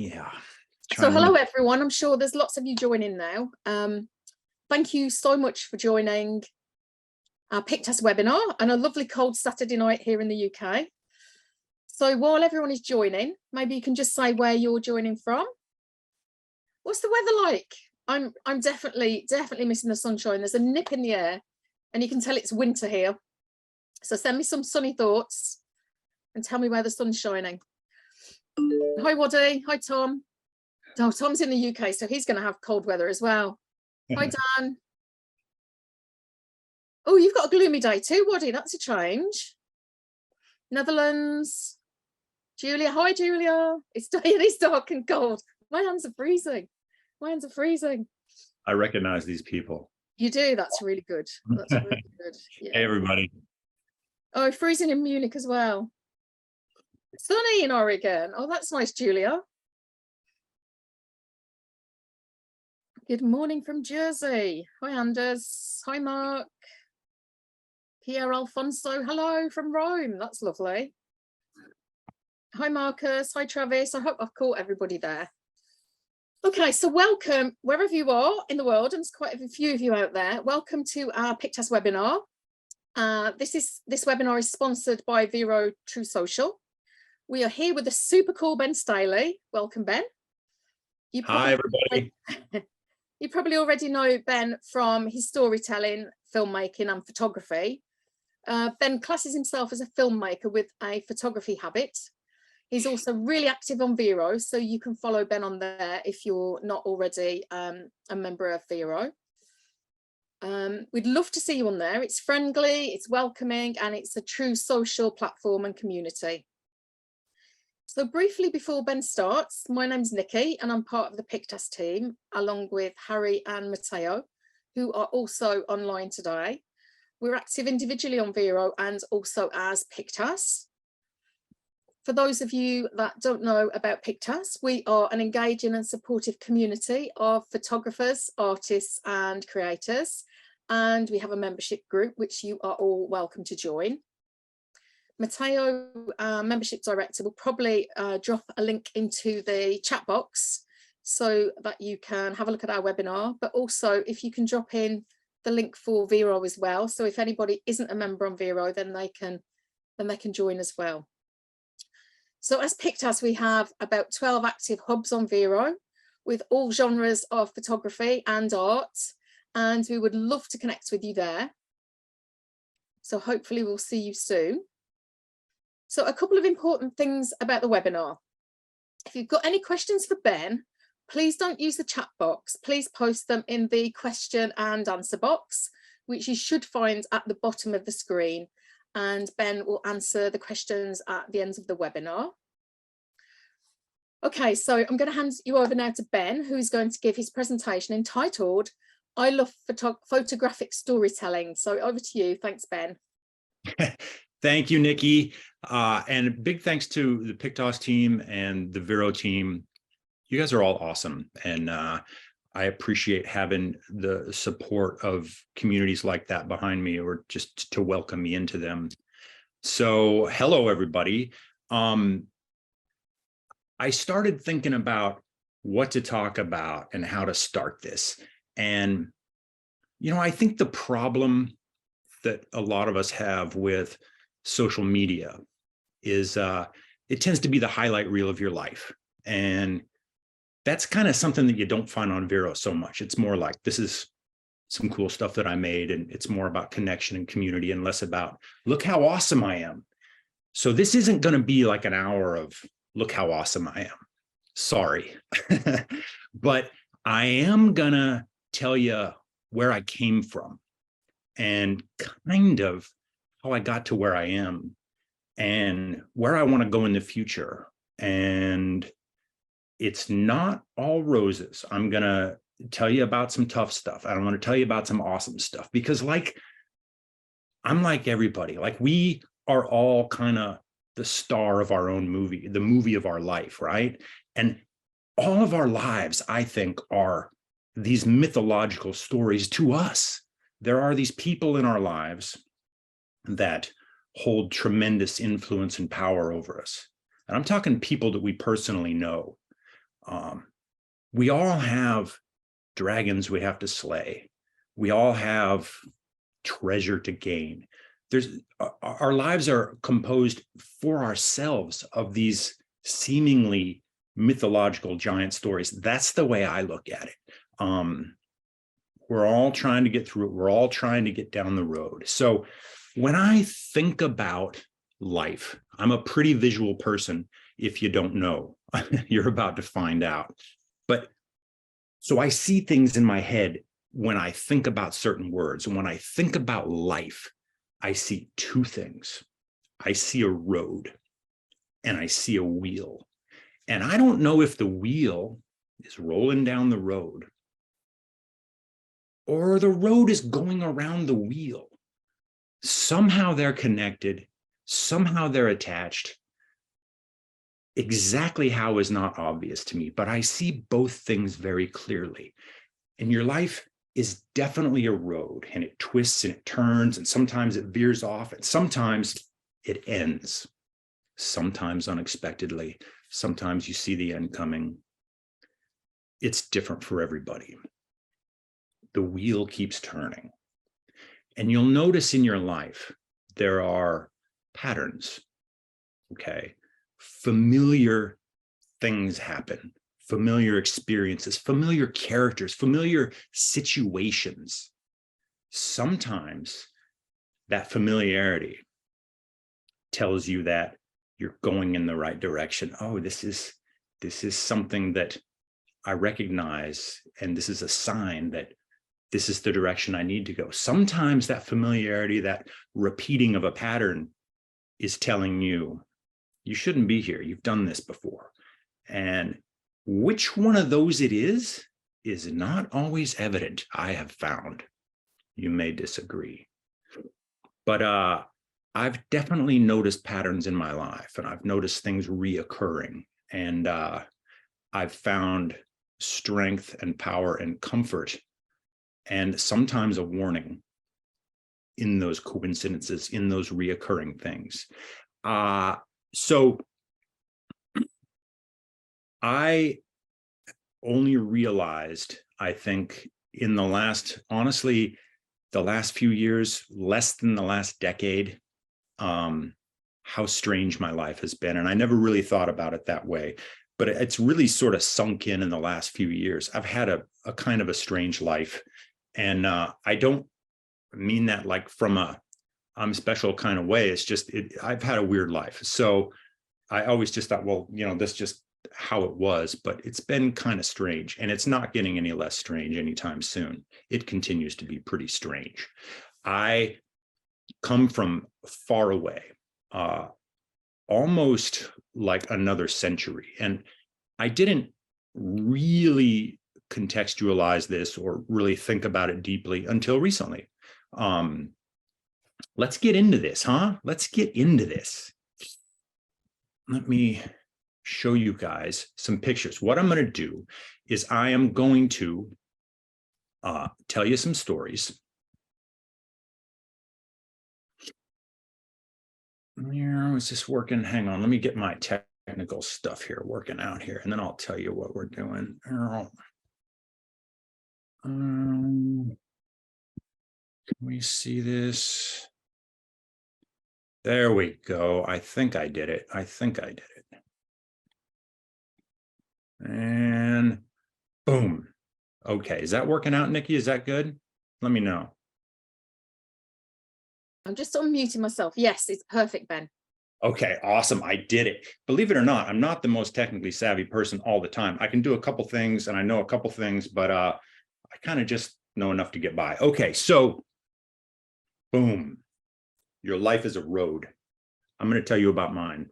Yeah. So hello, everyone. I'm sure there's lots of you joining now. Thank you so much for joining our Pictas webinar and a lovely cold Saturday night here in the UK. So while everyone is joining, maybe you can just say where you're joining from. What's the weather like? I'm definitely missing the sunshine. There's a nip in the air and you can tell it's winter here. So send me some sunny thoughts and tell me where the sun's shining. Hi, Waddy. Hi, Tom. Oh, Tom's in the UK, so he's going to have cold weather as well. Hi, Dan. Oh, you've got a gloomy day too, Waddy. That's a change. Netherlands. Julia. Hi, Julia. It's dark and cold. My hands are freezing. My hands are freezing. I recognize these people. You do? That's really good. That's really good. Yeah. Hey, everybody. Oh, freezing in Munich as well. Sunny in Oregon. Oh, that's nice, Julia. Good morning from Jersey. Hi, Anders. Hi, Mark. Pierre Alfonso. Hello from Rome. That's lovely. Hi, Marcus. Hi, Travis. I hope I've caught everybody there. Okay, so welcome wherever you are in the world, and there's quite a few of you out there. Welcome to our Pictas webinar. This webinar is sponsored by Vero True Social. We are here with the super cool Ben Staley. Welcome, Ben. Hi, everybody. You probably already know Ben from his storytelling, filmmaking and photography. Ben classes himself as a filmmaker with a photography habit. He's also really active on Vero, so you can follow Ben on there if you're not already a member of Vero. We'd love to see you on there. It's friendly, it's welcoming, and it's a true social platform and community. So briefly before Ben starts, my name's Nikki and I'm part of the Pictas team, along with Harry and Matteo, who are also online today. We're active individually on Vero and also as Pictas. For those of you that don't know about Pictas, we are an engaging and supportive community of photographers, artists and creators. And we have a membership group, which you are all welcome to join. Matteo, membership director, will probably drop a link into the chat box so that you can have a look at our webinar, but also if you can drop in the link for Vero as well. So if anybody isn't a member on Vero, then they can join as well. So as Pictas, we have about 12 active hubs on Vero with all genres of photography and art, and we would love to connect with you there. So hopefully we'll see you soon. So a couple of important things about the webinar. If you've got any questions for Ben, please don't use the chat box. Please post them in the question and answer box, which you should find at the bottom of the screen. And Ben will answer the questions at the end of the webinar. Okay, so I'm going to hand you over now to Ben, who is going to give his presentation entitled, I Love Photographic Storytelling. So over to you. Thanks, Ben. Thank you, Nikki. And big thanks to the Pictas team and the Vero team. You guys are all awesome. And I appreciate having the support of communities like that behind me, or just to welcome me into them. So hello, everybody. I started thinking about what to talk about and how to start this. And, you know, I think the problem that a lot of us have with social media is it tends to be the highlight reel of your life. And that's kind of something that you don't find on Vero so much. It's more like, this is some cool stuff that I made, and it's more about connection and community and less about, look how awesome I am. So this isn't going to be like an hour of, look how awesome I am. Sorry. But I am going to tell you where I came from and kind of how I got to where I am and where I want to go in the future. And it's not all roses. I'm going to tell you about some tough stuff. I want to tell you about some awesome stuff, because I'm like everybody, like we are all kind of the star of our own movie, the movie of our life, right? And all of our lives, I think, are these mythological stories to us. There are these people in our lives that hold tremendous influence and power over us. And I'm talking people that we personally know. We all have dragons we have to slay. We all have treasure to gain. Our lives are composed for ourselves of these seemingly mythological giant stories. That's the way I look at it. We're all trying to get through it. We're all trying to get down the road. So when I think about life, I'm a pretty visual person. If you don't know, you're about to find out. But so I see things in my head when I think about certain words. And when I think about life, I see two things. I see a road and I see a wheel. And I don't know if the wheel is rolling down the road or the road is going around the wheel. Somehow they're connected. Somehow they're attached. Exactly how is not obvious to me, but I see both things very clearly. And your life is definitely a road, and it twists and it turns, and sometimes it veers off, and sometimes it ends, sometimes unexpectedly, sometimes you see the end coming. It's different for everybody. The wheel keeps turning. And you'll notice in your life, there are patterns, okay? Familiar things happen, familiar experiences, familiar characters, familiar situations. Sometimes that familiarity tells you that you're going in the right direction. Oh, this is something that I recognize, and this is a sign that this is the direction I need to go. Sometimes that familiarity, that repeating of a pattern is telling you, you shouldn't be here. You've done this before. And which one of those it is not always evident, I have found. You may disagree. But I've definitely noticed patterns in my life, and I've noticed things reoccurring. And I've found strength and power and comfort, and sometimes a warning in those coincidences, in those reoccurring things. So I only realized, I think, in the last, honestly, the last few years, less than the last decade, how strange my life has been. And I never really thought about it that way, but it's really sort of sunk in the last few years. I've had a kind of a strange life. And I don't mean that like from I'm special kind of way. It's just, I've had a weird life. So I always just thought, well, that's just how it was, but it's been kind of strange, and it's not getting any less strange anytime soon. It continues to be pretty strange. I come from far away, almost like another century. And I didn't really contextualize this or really think about it deeply until recently. Let's get into this, huh? Let's get into this. Let me show you guys some pictures. What I'm going to do is I am going to tell you some stories. Where is this working? Hang on, let me get my technical stuff here working out here, and then I'll tell you what we're doing. Can we see this? There we go. I think I did it. And boom. Okay, is that working out, Nikki? Is that good? Let me know. I'm just unmuting myself. Yes, it's perfect, Ben. Okay, awesome. I did it. Believe it or not, I'm not the most technically savvy person all the time. I can do a couple things and I know a couple things, but I kind of just know enough to get by. Okay, so boom. Your life is a road. I'm going to tell you about mine.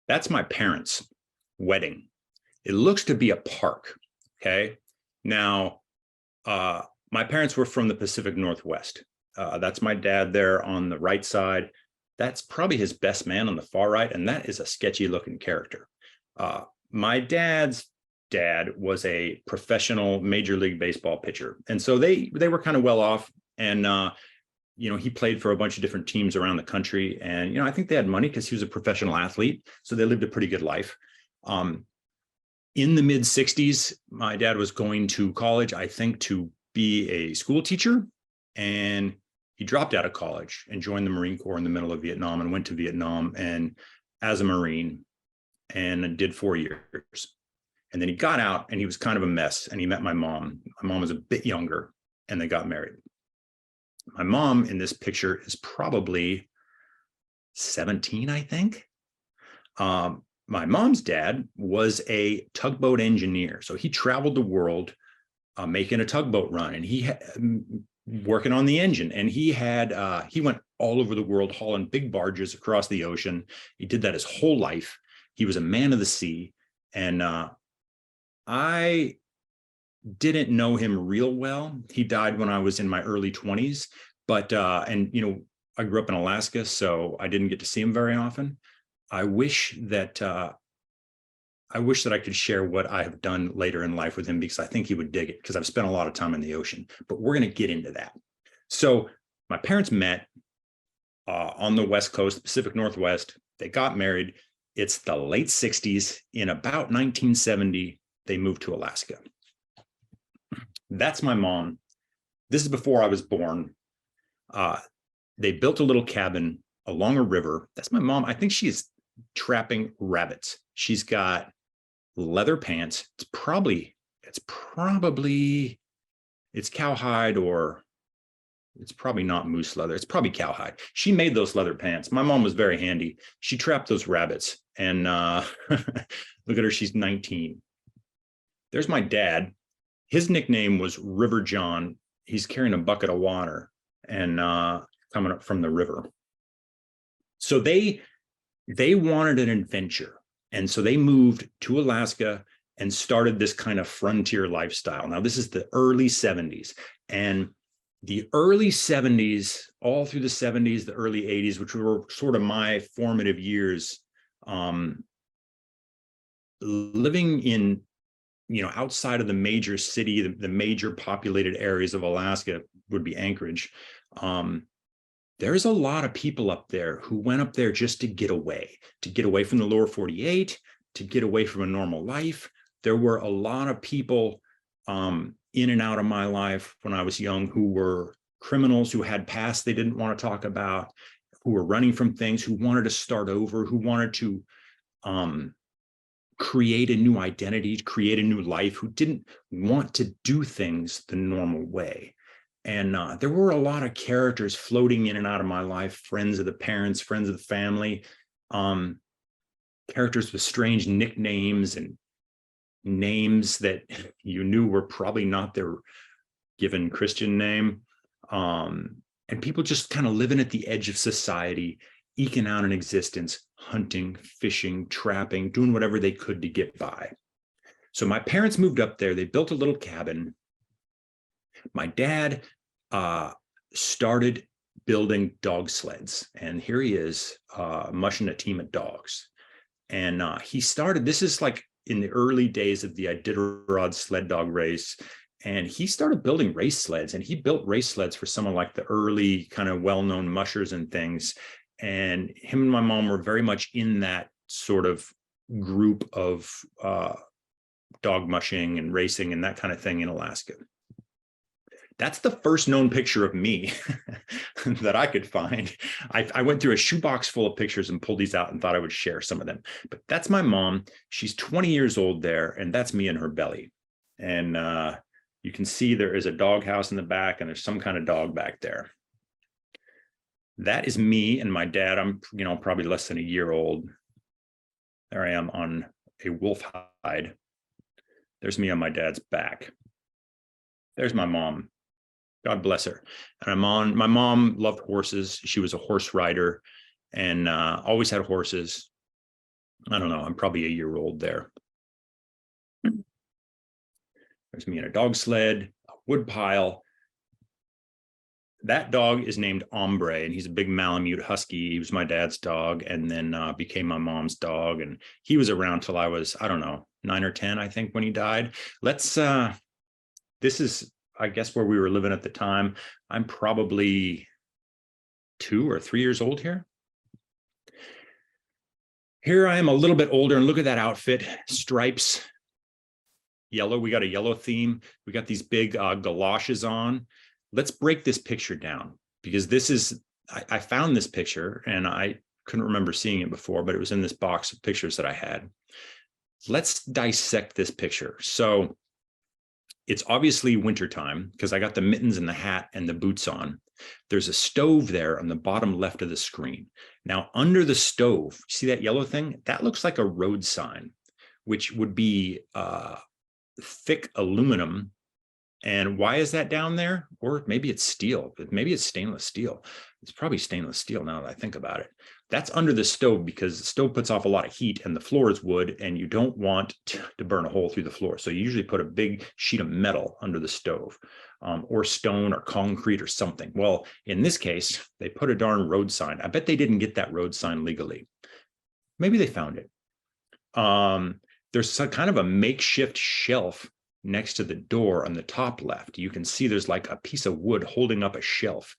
That's my parents' wedding. It looks to be a park. Okay. Now, my parents were from the Pacific Northwest. That's my dad there on the right side. That's probably his best man on the far right. And that is a sketchy looking character. My dad's dad was a professional Major League Baseball pitcher. And so they were kind of well off. And, he played for a bunch of different teams around the country. And, I think they had money because he was a professional athlete. So they lived a pretty good life. In the mid 60s, my dad was going to college, I think, to be a school teacher. And he dropped out of college and joined the Marine Corps in the middle of Vietnam and went to Vietnam and as a Marine and did 4 years. And then he got out and he was kind of a mess. And he met my mom. My mom was a bit younger and they got married. My mom in this picture is probably 17, I think. My mom's dad was a tugboat engineer. So he traveled the world making a tugboat run, and he working on the engine. And he went all over the world hauling big barges across the ocean. He did that his whole life. He was a man of the sea. And I didn't know him real well. He died when I was in my early 20s. But, I grew up in Alaska, so I didn't get to see him very often. I wish that I could share what I have done later in life with him, because I think he would dig it, because I've spent a lot of time in the ocean. But we're going to get into that. So my parents met on the West Coast, the Pacific Northwest. They got married. It's the late 60s. In about 1970, they moved to Alaska. That's my mom. This is before I was born. They built a little cabin along a river. That's my mom. I think she is trapping rabbits. She's got leather pants. It's cowhide, or it's probably not moose leather. It's probably cowhide. She made those leather pants. My mom was very handy. She trapped those rabbits. And look at her. She's 19. There's my dad. His nickname was River John. He's carrying a bucket of water and coming up from the river. So they wanted an adventure. And so they moved to Alaska and started this kind of frontier lifestyle. Now, this is the early 70s. And the early 70s, all through the 70s, the early 80s, which were sort of my formative years, living in, outside of the major city, the major populated areas of Alaska would be Anchorage. There's a lot of people up there who went up there just to get away from the lower 48, to get away from a normal life. There were a lot of people in and out of my life when I was young who were criminals, who had past they didn't want to talk about, who were running from things, who wanted to start over, who wanted to create a new identity, create a new life, who didn't want to do things the normal way. And there were a lot of characters floating in and out of my life, friends of the parents, friends of the family, characters with strange nicknames and names that you knew were probably not their given Christian name. And people just kind of living at the edge of society, eking out an existence, hunting, fishing, trapping, doing whatever they could to get by. So my parents moved up there. They built a little cabin. My dad started building dog sleds, and here he is mushing a team of dogs. And he started, this is like in the early days of the Iditarod sled dog race, and he started building race sleds, and he built race sleds for some of like the early kind of well-known mushers and things. And him and my mom were very much in that sort of group of dog mushing and racing and that kind of thing in Alaska. That's the first known picture of me that I could find. I went through a shoebox full of pictures and pulled these out and thought I would share some of them. But that's my mom. She's 20 years old there, and that's me in her belly. And you can see there is a dog house in the back, and there's some kind of dog back there. That is me and my dad. I'm, probably less than a year old. There I am on a wolf hide. There's me on my dad's back. There's my mom. God bless her. And my mom loved horses. She was a horse rider and always had horses. I don't know. I'm probably a year old there. There's me in a dog sled, a wood pile. that dog is named Ombre, and he's a big Malamute Husky. He was my dad's dog, and then became my mom's dog. And he was around till I was, I don't know, 9 or 10, I think, when he died. This is, I guess, where we were living at the time. I'm probably 2 or 3 years old here. Here I am a little bit older, and look at that outfit, stripes, yellow. We got a yellow theme. We got these big galoshes on. Let's break this picture down, because this is, I found this picture and I couldn't remember seeing it before, but it was in this box of pictures that I had. Let's dissect this picture. So it's obviously wintertime because I got the mittens and the hat and the boots on. There's a stove there on the bottom left of the screen. Now, under the stove, see that yellow thing? That looks like a road sign, which would be thick aluminum. And why is that down there? Or maybe it's steel, but maybe it's stainless steel. It's probably stainless steel now that I think about it. That's under the stove because the stove puts off a lot of heat and the floor is wood, and you don't want to burn a hole through the floor. So you usually put a big sheet of metal under the stove, or stone or concrete or something. Well, in this case, they put a darn road sign. I bet they didn't get that road sign legally. Maybe they found it. There's some kind of a makeshift shelf next to the door on the top left. You can see there's like a piece of wood holding up a shelf.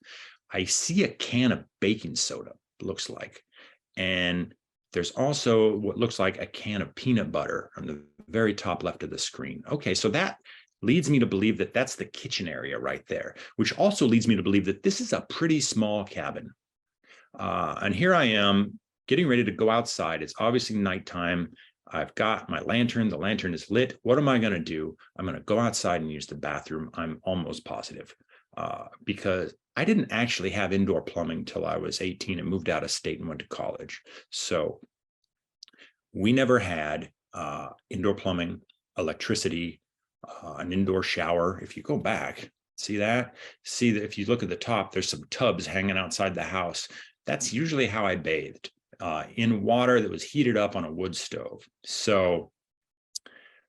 I see a can of baking soda, looks like. And there's also what looks like a can of peanut butter on the very top left of the screen. Okay, so that leads me to believe that that's the kitchen area right there, which also leads me to believe that this is a pretty small cabin. And here I am getting ready to go outside. It's obviously nighttime. I've got my lantern. The lantern is lit. What am I going to do? I'm going to go outside and use the bathroom. I'm almost positive, because I didn't actually have indoor plumbing till I was 18 and moved out of state and went to college. So we never had indoor plumbing, electricity, an indoor shower. If you go back, see that? See that if you look at the top, there's some tubs hanging outside the house. That's usually how I bathed. In water that was heated up on a wood stove. So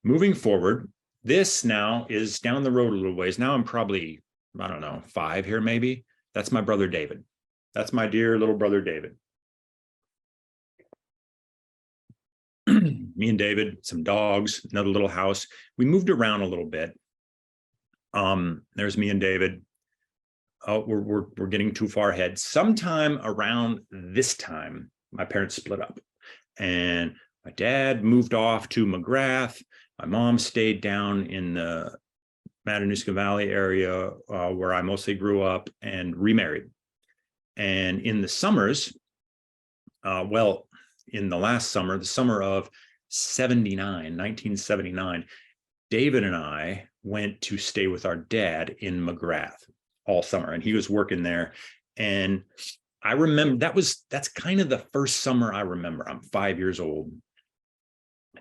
moving forward, this now is down the road a little ways. Now I'm probably, I don't know, 5 here maybe. That's my brother David. That's my dear little brother David. Me and David, some dogs, another little house. We moved around a little bit. There's me and David. Oh, we're getting too far ahead. Sometime around this time, my parents split up, and my dad moved off to McGrath. My mom stayed down in the Matanuska Valley area, where I mostly grew up, and remarried. And in the summers, well, in the last summer, the summer of 1979, David and I went to stay with our dad in McGrath all summer, and he was working there. And I remember that's kind of the first summer I remember. I'm 5 years old.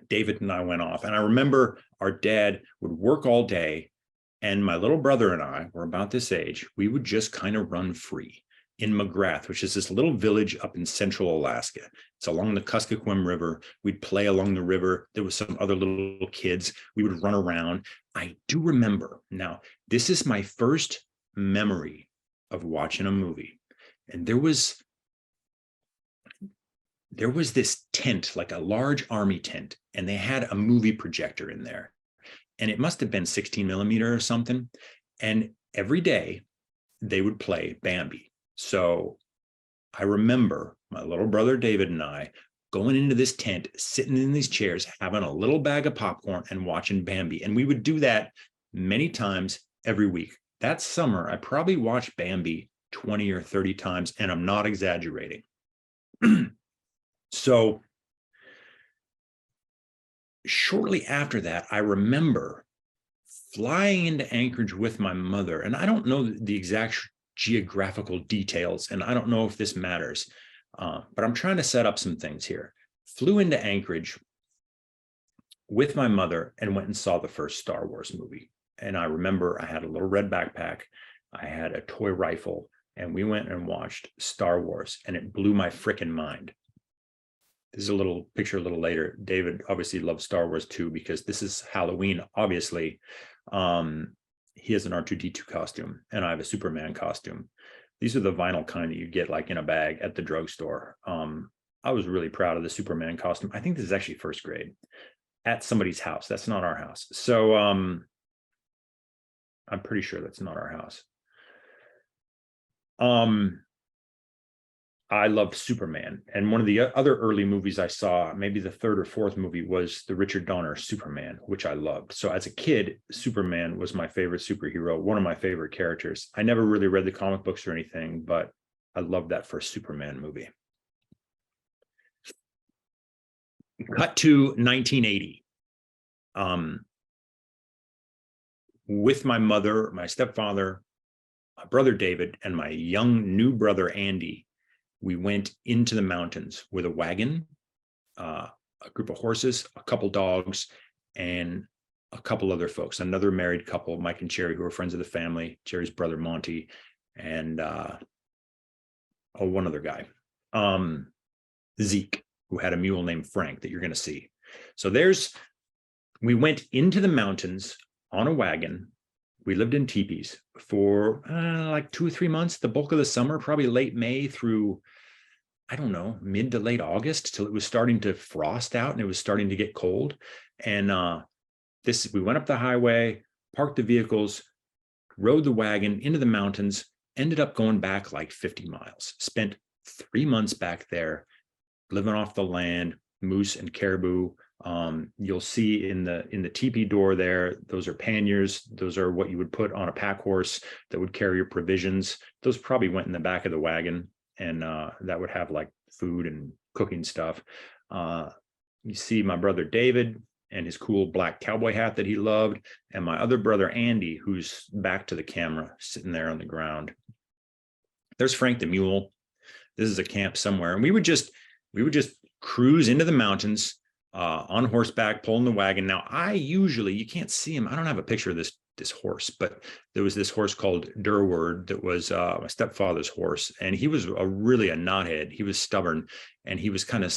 David and I went off, and I remember our dad would work all day, and my little brother and I were about this age. We would just kind of run free in McGrath, which is this little village up in central Alaska. It's along the Kuskokwim River. We'd play along the river. There was some other little kids. We would run around. I do remember. Now, this is my first memory of watching a movie. And there was this tent, like a large army tent, and they had a movie projector in there. And it must have been 16 millimeter or something. And every day they would play Bambi. So I remember my little brother David and I going into this tent, sitting in these chairs, having a little bag of popcorn and watching Bambi. And we would do that many times every week. That summer, I probably watched Bambi 20 or 30 times, and I'm not exaggerating. So shortly after that, I remember flying into Anchorage with my mother, and I don't know the exact geographical details, and I don't know if this matters, but I'm trying to set up some things here. Flew into Anchorage with my mother and went and saw the first Star Wars movie. And I remember I had a little red backpack, I had a toy rifle, and we went and watched Star Wars, and it blew my frickin' mind. This is a little picture a little later. David obviously loves Star Wars too, because this is Halloween, obviously. he has an R2-D2 costume, and I have a Superman costume. These are the vinyl kind that you get like in a bag at the drugstore. I was really proud of the Superman costume. I think this is actually first grade at somebody's house. That's not our house. So I'm pretty sure that's not our house. I loved Superman. And one of the other early movies I saw, maybe the third or fourth movie, was the Richard Donner Superman, which I loved. So as a kid, Superman was my favorite superhero, one of my favorite characters. I never really read the comic books or anything, but I loved that first Superman movie. Cut to 1980. With my mother, my stepfather, my brother David, and my young new brother Andy, we went into the mountains with a wagon, a group of horses, a couple dogs, and a couple other folks, another married couple, Mike and Cherry, who are friends of the family, Cherry's brother Monty, and one other guy, Zeke, who had a mule named Frank that you're going to see. So we went into the mountains on a wagon. We lived in teepees for like 2 or 3 months, the bulk of the summer, probably late May through, I don't know, mid to late August, till it was starting to frost out and it was starting to get cold. And we went up the highway, parked the vehicles, rode the wagon into the mountains, ended up going back like 50 miles, spent 3 months back there, living off the land, moose and caribou. You'll see in the teepee door there, those are panniers. Those are what you would put on a pack horse that would carry your provisions. Those probably went in the back of the wagon, and that would have like food and cooking stuff. You see my brother David and his cool black cowboy hat that he loved, and my other brother Andy, who's back to the camera, sitting there on the ground. There's Frank the mule. This is a camp somewhere, and we would just cruise into the mountains on horseback, pulling the wagon. Now, you can't see him. I don't have a picture of this horse, but there was this horse called Durward that was my stepfather's horse, and he was really a knothead. He was stubborn, and he was kind of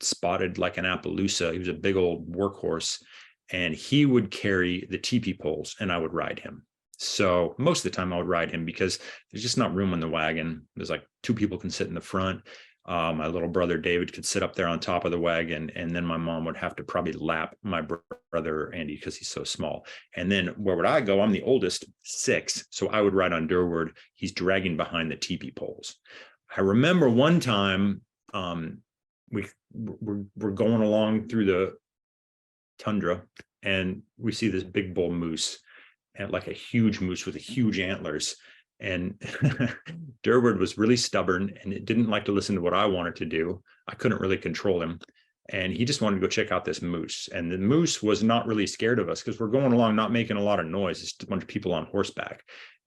spotted like an Appaloosa. He was a big old workhorse, and he would carry the teepee poles, and I would ride him. So most of the time I would ride him because there's just not room in the wagon. There's like 2 people can sit in the front. My little brother David could sit up there on top of the wagon, and then my mom would have to probably lap my brother Andy because he's so small. And then where would I go? I'm the oldest, 6, so I would ride on Durward. He's dragging behind the teepee poles. I remember one time we're going along through the tundra, and we see this big bull moose, and like a huge moose with huge antlers. And Durward was really stubborn, and it didn't like to listen to what I wanted to do. I couldn't really control him. And he just wanted to go check out this moose. And the moose was not really scared of us because we're going along, not making a lot of noise. It's just a bunch of people on horseback.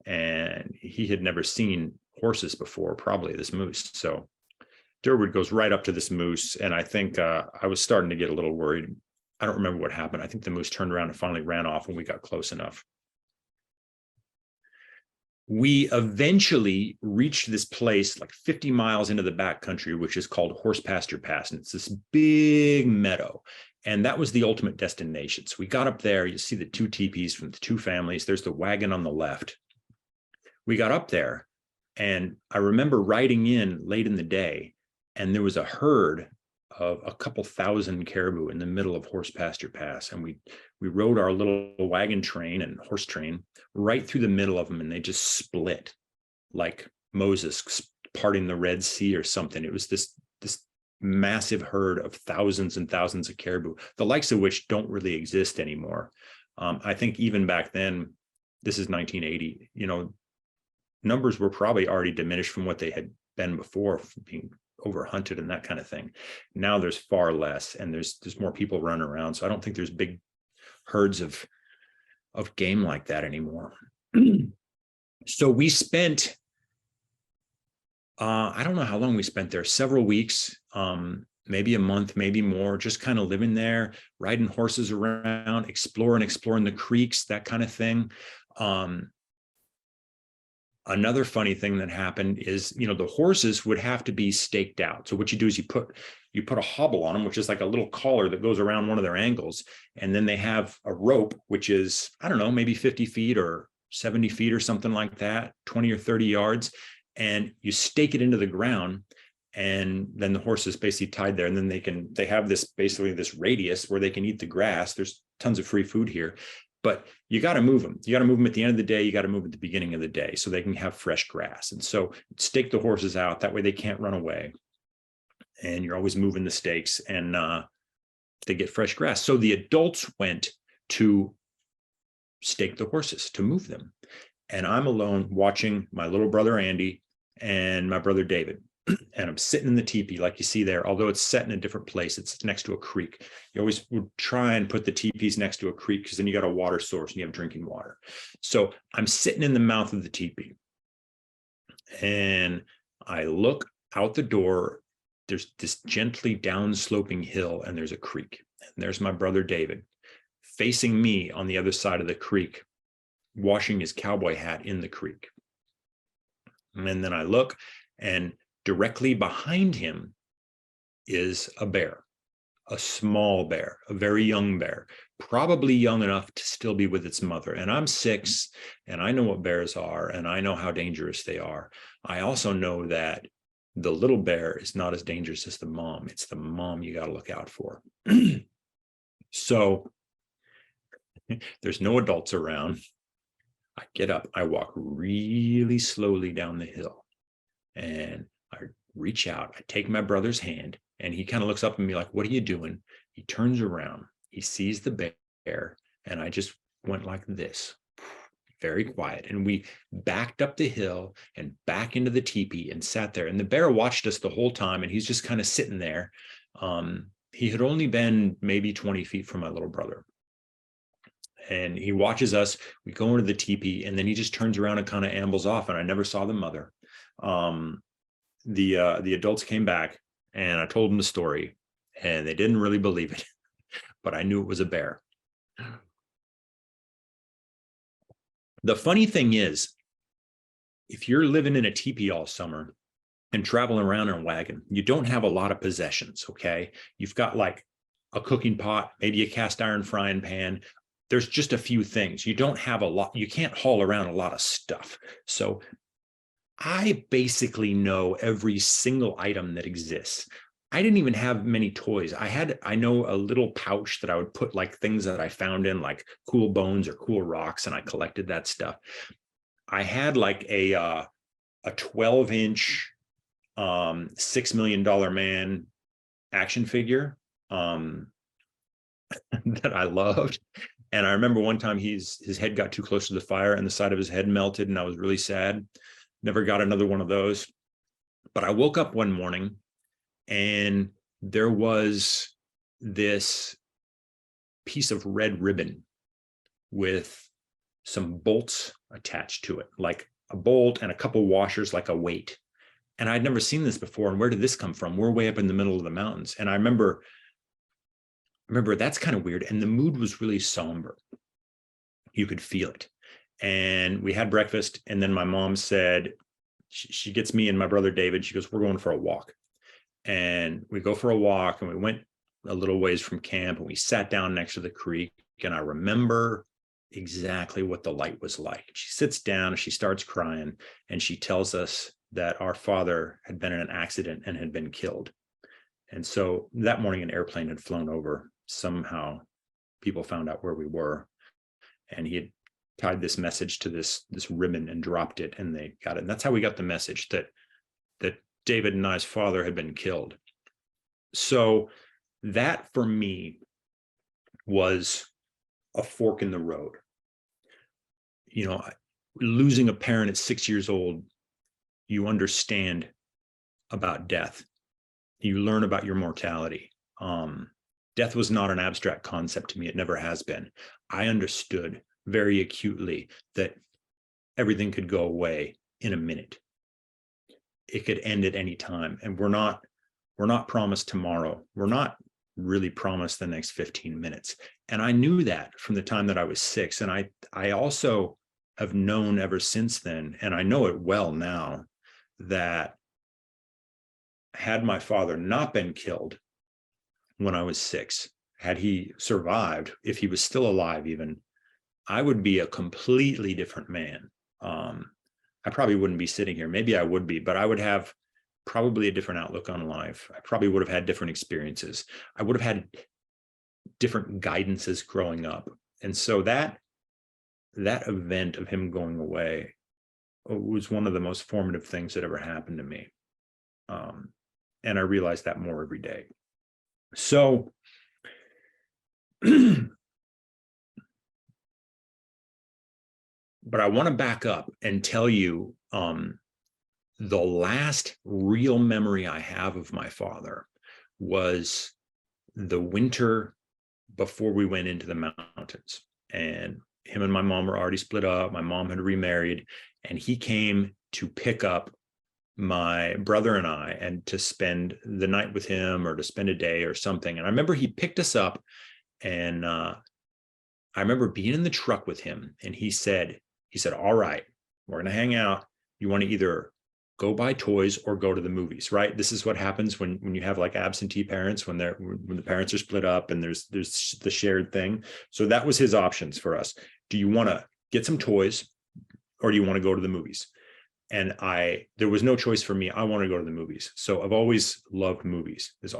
And he had never seen horses before, probably this moose. So Durward goes right up to this moose. And I think I was starting to get a little worried. I don't remember what happened. I think the moose turned around and finally ran off when we got close enough. We eventually reached this place like 50 miles into the backcountry, which is called Horse Pasture Pass. And it's this big meadow. And that was the ultimate destination. So we got up there. You see the 2 teepees from the 2 families. There's the wagon on the left. We got up there, and I remember riding in late in the day, and there was a herd of a couple thousand caribou in the middle of Horse Pasture Pass. And we rode our little wagon train and horse train right through the middle of them, and they just split like Moses parting the Red Sea or something. It was this massive herd of thousands and thousands of caribou, the likes of which don't really exist anymore. I think even back then, this is 1980, numbers were probably already diminished from what they had been before, being overhunted and that kind of thing. Now there's far less, and there's more people running around. So I don't think there's big herds of game like that anymore. So we spent, I don't know how long we spent there, several weeks, maybe a month, maybe more, just kind of living there, riding horses around, exploring the creeks, that kind of thing. Another funny thing that happened is, the horses would have to be staked out. So what you do is you put a hobble on them, which is like a little collar that goes around one of their ankles. And then they have a rope, which is, I don't know, maybe 50 feet or 70 feet or something like that, 20 or 30 yards. And you stake it into the ground. And then the horse is basically tied there. And then they have this radius where they can eat the grass. There's tons of free food here. But you got to move them. You got to move them at the end of the day. You got to move them at the beginning of the day so they can have fresh grass. And so stake the horses out. That way they can't run away. And you're always moving the stakes and they get fresh grass. So the adults went to stake the horses, to move them. And I'm alone watching my little brother, Andy, and my brother, David. And I'm sitting in the teepee like you see there, although it's set in a different place. It's next to a creek. You always would try and put the teepees next to a creek because then you got a water source and you have drinking water. So I'm sitting in the mouth of the teepee and I look out the door. There's this gently downsloping hill and there's a creek. And there's my brother, David, facing me on the other side of the creek, washing his cowboy hat in the creek. And then I look, and directly behind him is a bear, a small bear, a very young bear, probably young enough to still be with its mother. And I'm 6, and I know what bears are, and I know how dangerous they are. I also know that the little bear is not as dangerous as the mom. It's the mom you got to look out for. So there's no adults around. I get up, I walk really slowly down the hill, and I reach out, I take my brother's hand, and he kind of looks up at me like, what are you doing? He turns around, he sees the bear, and I just went like this, very quiet. And we backed up the hill and back into the teepee and sat there. And the bear watched us the whole time, and he's just kind of sitting there. He had only been maybe 20 feet from my little brother. And he watches us, we go into the teepee, and then he just turns around and kind of ambles off. And I never saw the mother. The adults came back and I told them the story, and they didn't really believe it, but I knew it was a bear. The funny thing is, if you're living in a teepee all summer and traveling around in a wagon, you don't have a lot of possessions, okay? You've got like a cooking pot, maybe a cast iron frying pan. There's just a few things. You don't have a lot. You can't haul around a lot of stuff. So I basically know every single item that exists. I didn't even have many toys. I know a little pouch that I would put like things that I found in, like cool bones or cool rocks, and I collected that stuff. I had like a 12-inch $6 million man action figure that I loved. And I remember one time his head got too close to the fire and the side of his head melted, and I was really sad. Never got another one of those. But I woke up one morning and there was this piece of red ribbon with some bolts attached to it, like a bolt and a couple washers, like a weight. And I'd never seen this before. And where did this come from? We're way up in the middle of the mountains. And I remember that's kind of weird. And the mood was really somber. You could feel it. And we had breakfast. And then my mom said, she gets me and my brother David, she goes, we're going for a walk. And we go for a walk, and we went a little ways from camp, and we sat down next to the creek. And I remember exactly what the light was like. She sits down and she starts crying, and she tells us that our father had been in an accident and had been killed. And so that morning an airplane had flown over. Somehow people found out where we were, and he had tied this message to this ribbon and dropped it, and they got it. And that's how we got the message that David and I's father had been killed. So that for me was a fork in the road. You know, losing a parent at 6 years old, you understand about death. You learn about your mortality. Death was not an abstract concept to me. It never has been. I understood very acutely that everything could go away in a minute. It could end at any time. And we're not promised tomorrow. We're not really promised the next 15 minutes. And I knew that from the time that I was 6. And I also have known ever since then, and I know it well now, that had my father not been killed when I was 6, had he survived, if he was still alive even, I would be a completely different man. I probably wouldn't be sitting here. Maybe I would be, but I would have probably a different outlook on life. I probably would have had different experiences. I would have had different guidances growing up. And so that event of him going away was one of the most formative things that ever happened to me. And I realize that more every day. So but I want to back up and tell you the last real memory I have of my father was the winter before we went into the mountains. And him and my mom were already split up. My mom had remarried, and he came to pick up my brother and I and to spend the night with him or to spend a day or something. And I remember he picked us up, and I remember being in the truck with him, and he said, all right, we're going to hang out. You want to either go buy toys or go to the movies, right? This is what happens when you have like absentee parents, when the parents are split up and there's the shared thing. So that was his options for us. Do you want to get some toys or do you want to go to the movies? And there was no choice for me. I want to go to the movies. So I've always loved movies. It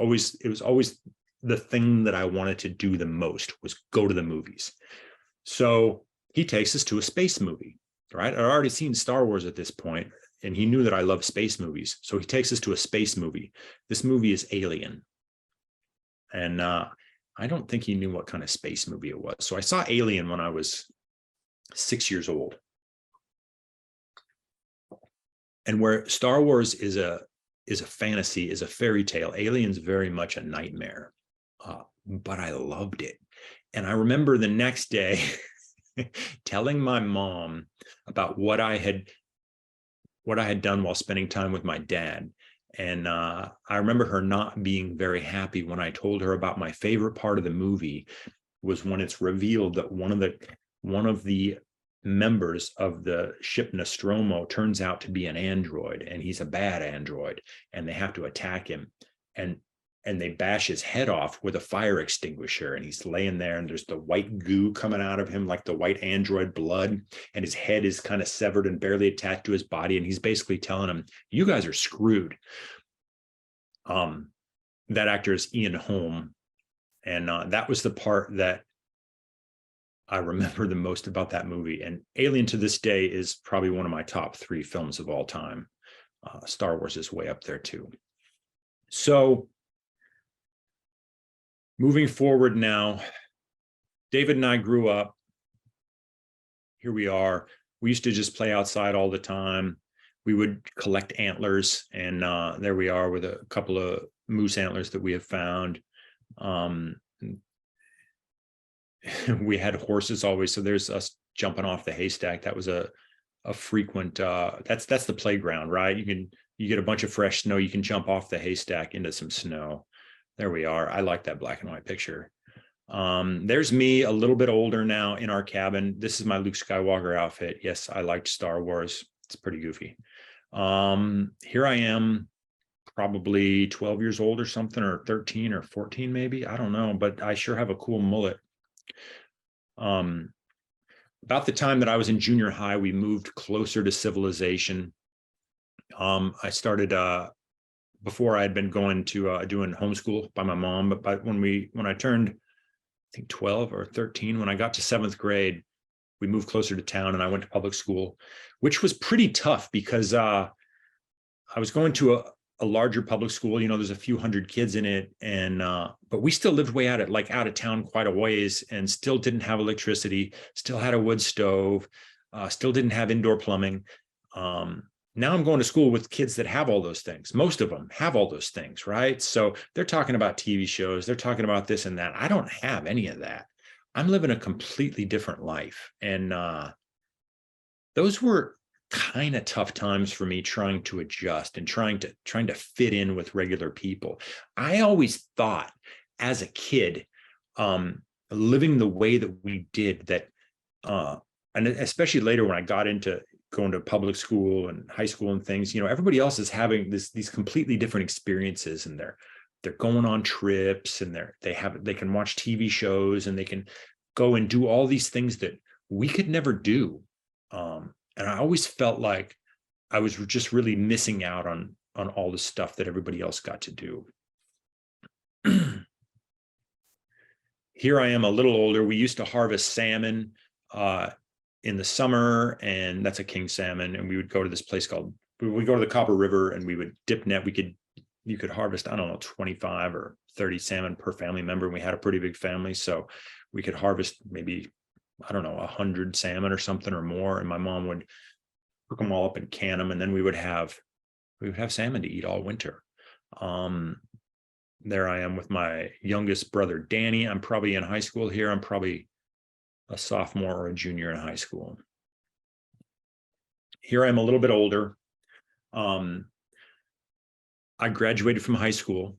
was always the thing that I wanted to do the most was go to the movies. So he takes us to a space movie, right? I'd already seen Star Wars at this point, and he knew that I love space movies. So he takes us to a space movie. This movie is Alien. And I don't think he knew what kind of space movie it was. So I saw Alien when I was 6 years old. And where Star Wars is a fantasy, is a fairy tale, Alien's very much a nightmare. But I loved it. And I remember the next day telling my mom about what I had done while spending time with my dad. And I remember her not being very happy when I told her about my favorite part of the movie was when it's revealed that one of the members of the ship Nostromo turns out to be an android, and he's a bad android, and they have to attack him. And they bash his head off with a fire extinguisher, and he's laying there, and there's the white goo coming out of him, like the white android blood, and his head is kind of severed and barely attached to his body, and he's basically telling him, you guys are screwed. That actor is Ian Holm, and that was the part that I remember the most about that movie. And Alien to this day is probably one of my top 3 films of all time. Star Wars is way up there too. So moving forward now, David and I grew up. Here we are. We used to just play outside all the time. We would collect antlers, and there we are with a couple of moose antlers that we have found. We had horses always, so there's us jumping off the haystack. That was a frequent. That's the playground, right? You get a bunch of fresh snow. You can jump off the haystack into some snow. There we are. I like that black and white picture. There's me a little bit older now in our cabin. This is my Luke Skywalker outfit. Yes, I liked Star Wars. It's pretty goofy. Here I am, probably 12 years old or something, or 13 or 14 maybe. I don't know, but I sure have a cool mullet. About the time that I was in junior high, we moved closer to civilization. I started before I had been going to doing homeschool by my mom, but when I turned, I think 12 or 13, when I got to 7th grade, we moved closer to town, and I went to public school, which was pretty tough because I was going to a larger public school. You know, there's a few hundred kids in it, and but we still lived way out of town quite a ways, and still didn't have electricity, still had a wood stove, still didn't have indoor plumbing. Now I'm going to school with kids that have all those things. Most of them have all those things, right? So they're talking about TV shows, they're talking about this and that. I don't have any of that. I'm living a completely different life. And those were kind of tough times for me, trying to adjust and trying to fit in with regular people. I always thought as a kid, living the way that we did, that and especially later when I got into going to public school and high school and things, everybody else is having these completely different experiences, and they're going on trips, and they can watch TV shows, and they can go and do all these things that we could never do. And I always felt like I was just really missing out on all the stuff that everybody else got to do. Here I am a little older. We used to harvest salmon in the summer, and that's a king salmon. And we would go to this place we go to the Copper River, and we would dip net. You could harvest, I don't know, 25 or 30 salmon per family member. And we had a pretty big family, so we could harvest maybe, I don't know, 100 salmon or something or more. And my mom would cook them all up and can them, and then we would have salmon to eat all winter. There I am with my youngest brother, Danny. I'm probably in high school here. I'm probably a sophomore or a junior in high school. Here I am a little bit older. I graduated from high school,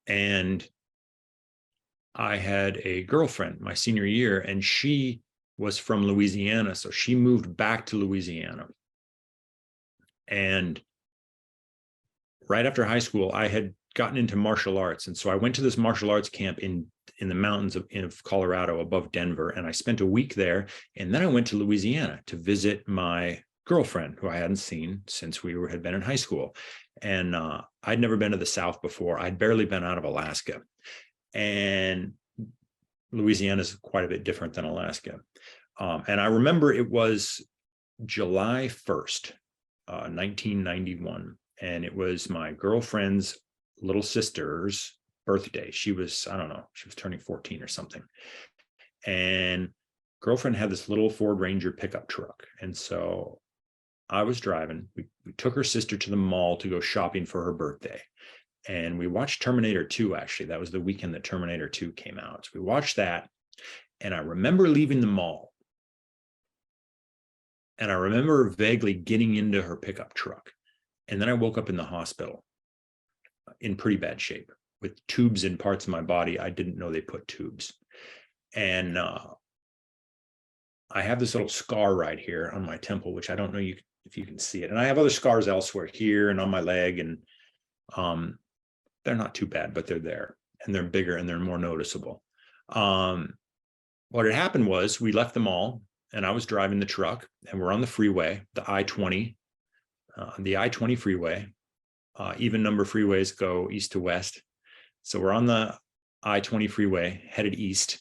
and I had a girlfriend my senior year, and she was from Louisiana. So she moved back to Louisiana. And right after high school, I had gotten into martial arts. And so I went to this martial arts camp in the mountains of Colorado above Denver. And I spent a week there. And then I went to Louisiana to visit my girlfriend, who I hadn't seen since we had been in high school. And I'd never been to the South before. I'd barely been out of Alaska. And Louisiana is quite a bit different than Alaska. And I remember it was July 1st, 1991. And it was my girlfriend's little sister's birthday. She was, I don't know, she was turning 14 or something. And girlfriend had this little Ford Ranger pickup truck. And so I was driving. We took her sister to the mall to go shopping for her birthday. And we watched Terminator 2, actually. That was the weekend that Terminator 2 came out. So we watched that. And I remember leaving the mall. And I remember vaguely getting into her pickup truck. And then I woke up in the hospital in pretty bad shape with tubes in parts of my body. I didn't know they put tubes. And I have this little scar right here on my temple, which I don't know if you can see it. And I have other scars elsewhere here and on my leg. And they're not too bad, but they're there, and they're bigger and they're more noticeable. What had happened was we left the mall, and I was driving the truck, and we're on the freeway, the I-20 freeway. Even number freeways go east to west. So we're on the I-20 freeway headed east,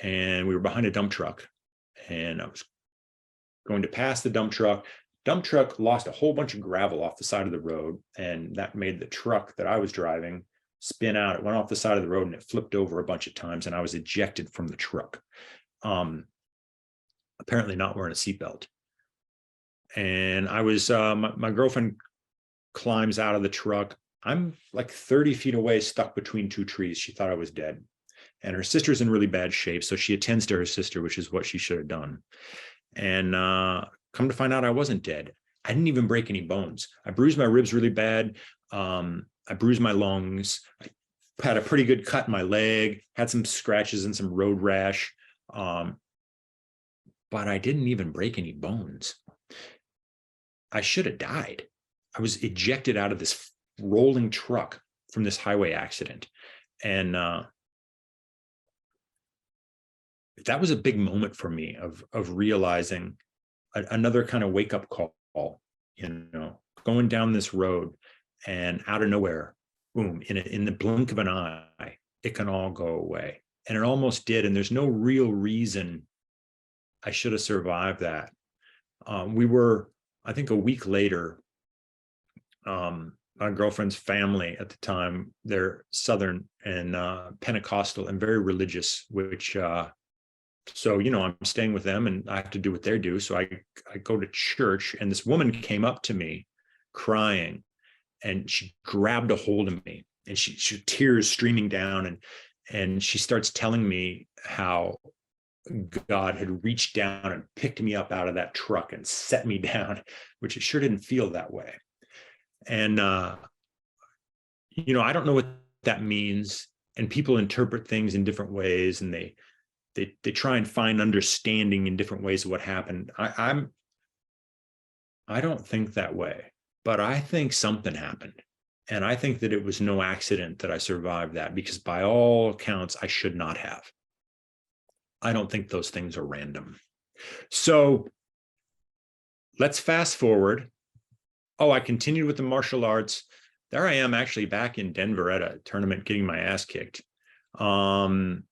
and we were behind a dump truck, and I was going to pass the dump truck. Dump truck lost a whole bunch of gravel off the side of the road, and that made the truck that I was driving spin out. It went off the side of the road, and it flipped over a bunch of times, and I was ejected from the truck. Apparently not wearing a seatbelt. And I was, my girlfriend climbs out of the truck. I'm like 30 feet away, stuck between two trees. She thought I was dead. And her sister's in really bad shape, so she attends to her sister, which is what she should have done. And come to find out, I wasn't dead. I didn't even break any bones. I bruised my ribs really bad. I bruised my lungs. I had a pretty good cut in my leg, had some scratches and some road rash. But I didn't even break any bones. I should have died. I was ejected out of this rolling truck from this highway accident. And that was a big moment for me of realizing another kind of wake-up call, going down this road, and out of nowhere, boom, in the blink of an eye, it can all go away. And it almost did. And there's no real reason I should have survived that. We were, I think, a week later, my girlfriend's family at the time, they're Southern and Pentecostal and very religious, which, so, I'm staying with them and I have to do what they do. So I go to church, and this woman came up to me crying, and she grabbed a hold of me, and she tears streaming down. And she starts telling me how God had reached down and picked me up out of that truck and set me down, which it sure didn't feel that way. And, I don't know what that means. And people interpret things in different ways, and they they try and find understanding in different ways of what happened. I don't think that way, but I think something happened. And I think that it was no accident that I survived that, because by all accounts, I should not have. I don't think those things are random. So let's fast forward. Oh, I continued with the martial arts. There I am, actually back in Denver at a tournament getting my ass kicked. I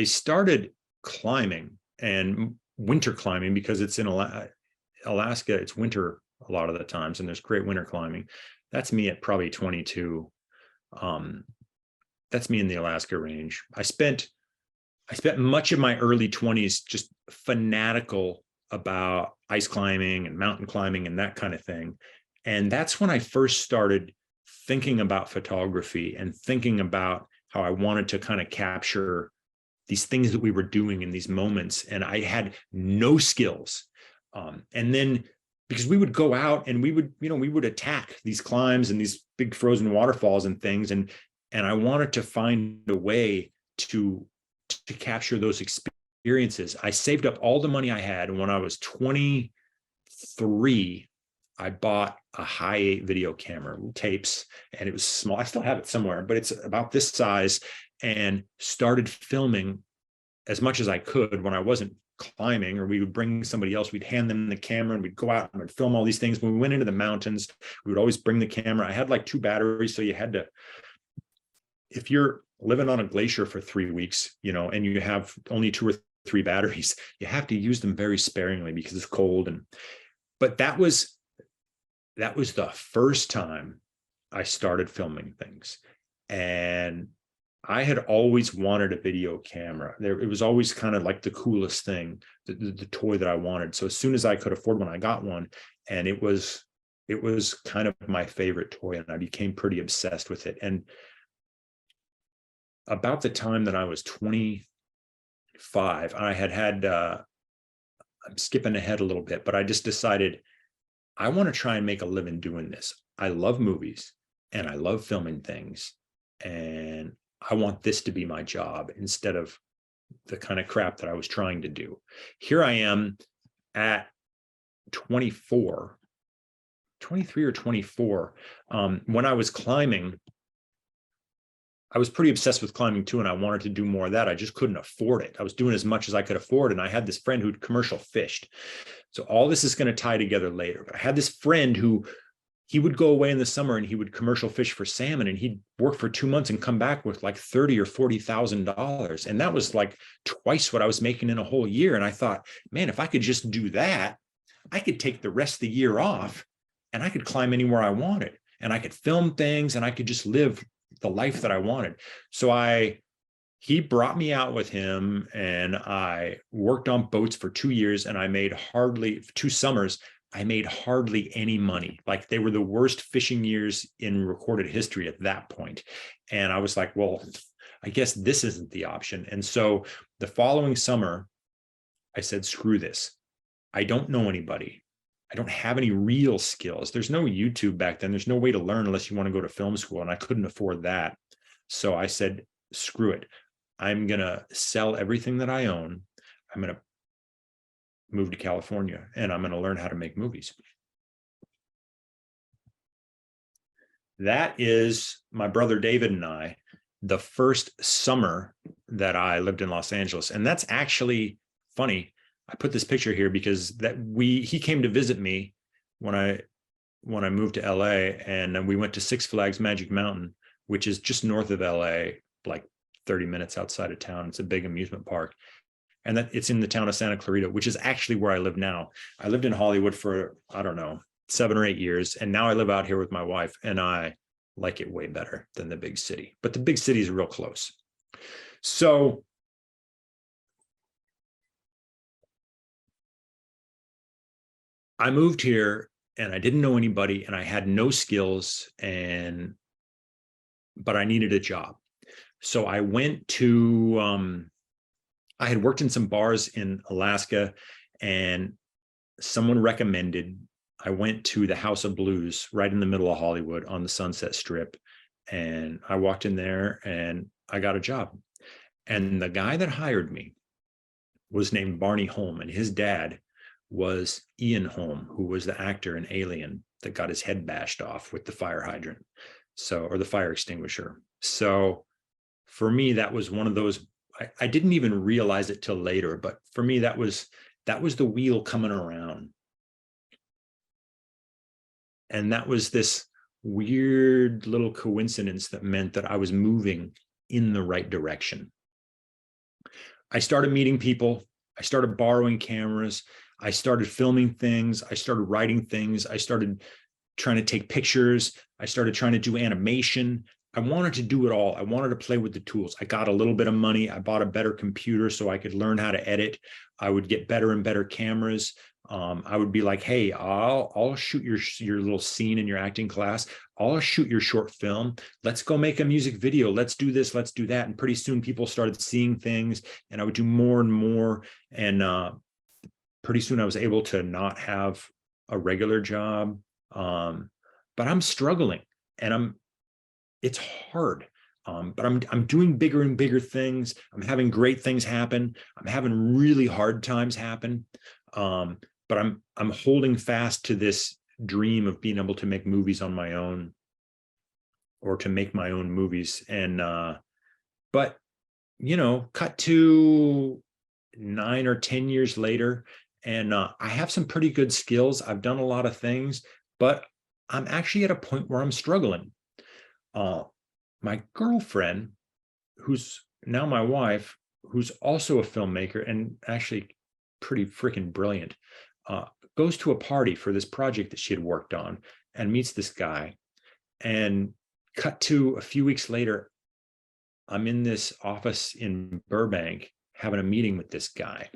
started climbing, and winter climbing, because it's in Alaska, it's winter a lot of the times, and there's great winter climbing. That's me at probably 22. That's me in the Alaska range. I spent much of my early 20s just fanatical about ice climbing and mountain climbing and that kind of thing. And that's when I first started thinking about photography and thinking about how I wanted to kind of capture these things that we were doing in these moments. And I had no skills. And then, because we would go out and we would attack these climbs and these big frozen waterfalls and things. And I wanted to find a way to capture those experiences. I saved up all the money I had. And when I was 23, I bought a high-8 video camera, tapes, and it was small. I still have it somewhere, but it's about this size, and started filming as much as I could when I wasn't climbing, or we would bring somebody else, we'd hand them the camera and we'd go out and we'd film all these things. When we went into the mountains, we would always bring the camera. I had like 2 batteries, so you had to, if you're living on a glacier for 3 weeks, and you have only 2 or 3 batteries, you have to use them very sparingly because it's cold. But that was the first time I started filming things. And I had always wanted a video camera. It was always kind of like the coolest thing, the toy that I wanted. So as soon as I could afford one, I got one, and it was kind of my favorite toy, and I became pretty obsessed with it. And about the time that I was 25, I had I'm skipping ahead a little bit, but I just decided I want to try and make a living doing this. I love movies and I love filming things, and I want this to be my job instead of the kind of crap that I was trying to do. Here I am at 23 or 24. When I was climbing, I was pretty obsessed with climbing too, and I wanted to do more of that. I just couldn't afford it. I was doing as much as I could afford, and I had this friend who'd commercial fished. So all this is going to tie together later. But I had this friend who, he would go away in the summer and he would commercial fish for salmon, and he'd work for 2 months and come back with like $30,000 or $40,000. And that was like twice what I was making in a whole year. And I thought, man, if I could just do that, I could take the rest of the year off and I could climb anywhere I wanted, and I could film things, and I could just live the life that I wanted. So he brought me out with him, and I worked on boats for 2 years, and I made 2 summers. I made hardly any money. Like, they were the worst fishing years in recorded history at that point. And I was like, well, I guess this isn't the option. And so the following summer, I said, screw this. I don't know anybody. I don't have any real skills. There's no YouTube back then. There's no way to learn unless you want to go to film school, and I couldn't afford that. So I said, screw it. I'm going to sell everything that I own. I'm going to move to California, and I'm going to learn how to make movies. That is my brother David and I, the first summer that I lived in Los Angeles. And that's actually funny. I put this picture here because he came to visit me when I moved to LA, and we went to Six Flags Magic Mountain, which is just north of LA, like 30 minutes outside of town. It's a big amusement park. And that it's in the town of Santa Clarita, which is actually where I live now. I lived in Hollywood for, I don't know, 7 or 8 years. And now I live out here with my wife, and I like it way better than the big city. But the big city is real close. So I moved here, and I didn't know anybody, and I had no skills, but I needed a job. So I went to, I had worked in some bars in Alaska, and someone recommended, I went to the House of Blues right in the middle of Hollywood on the Sunset Strip. And I walked in there and I got a job. And the guy that hired me was named Barney Holm, and his dad was Ian Holm, who was the actor in Alien that got his head bashed off with the fire hydrant, or the fire extinguisher. So for me, that was one of those, I didn't even realize it till later, but for me, that was the wheel coming around. And that was this weird little coincidence that meant that I was moving in the right direction. I started meeting people. I started borrowing cameras. I started filming things. I started writing things. I started trying to take pictures. I started trying to do animation. I wanted to do it all. I wanted to play with the tools. I got a little bit of money. I bought a better computer so I could learn how to edit. I would get better and better cameras. I would be like, hey, I'll shoot your little scene in your acting class. I'll shoot your short film. Let's go make a music video. Let's do this. Let's do that. And pretty soon people started seeing things, and I would do more and more. And pretty soon I was able to not have a regular job. But I'm struggling, and it's hard. But I'm doing bigger and bigger things. I'm having great things happen. I'm having really hard times happen. But I'm holding fast to this dream of being able to make movies on my own, or to make my own movies. And but cut to 9 or 10 years later, and I have some pretty good skills. I've done a lot of things, but I'm actually at a point where I'm struggling. My girlfriend, who's now my wife, who's also a filmmaker and actually pretty freaking brilliant, goes to a party for this project that she had worked on and meets this guy. And cut to a few weeks later, I'm in this office in Burbank having a meeting with this guy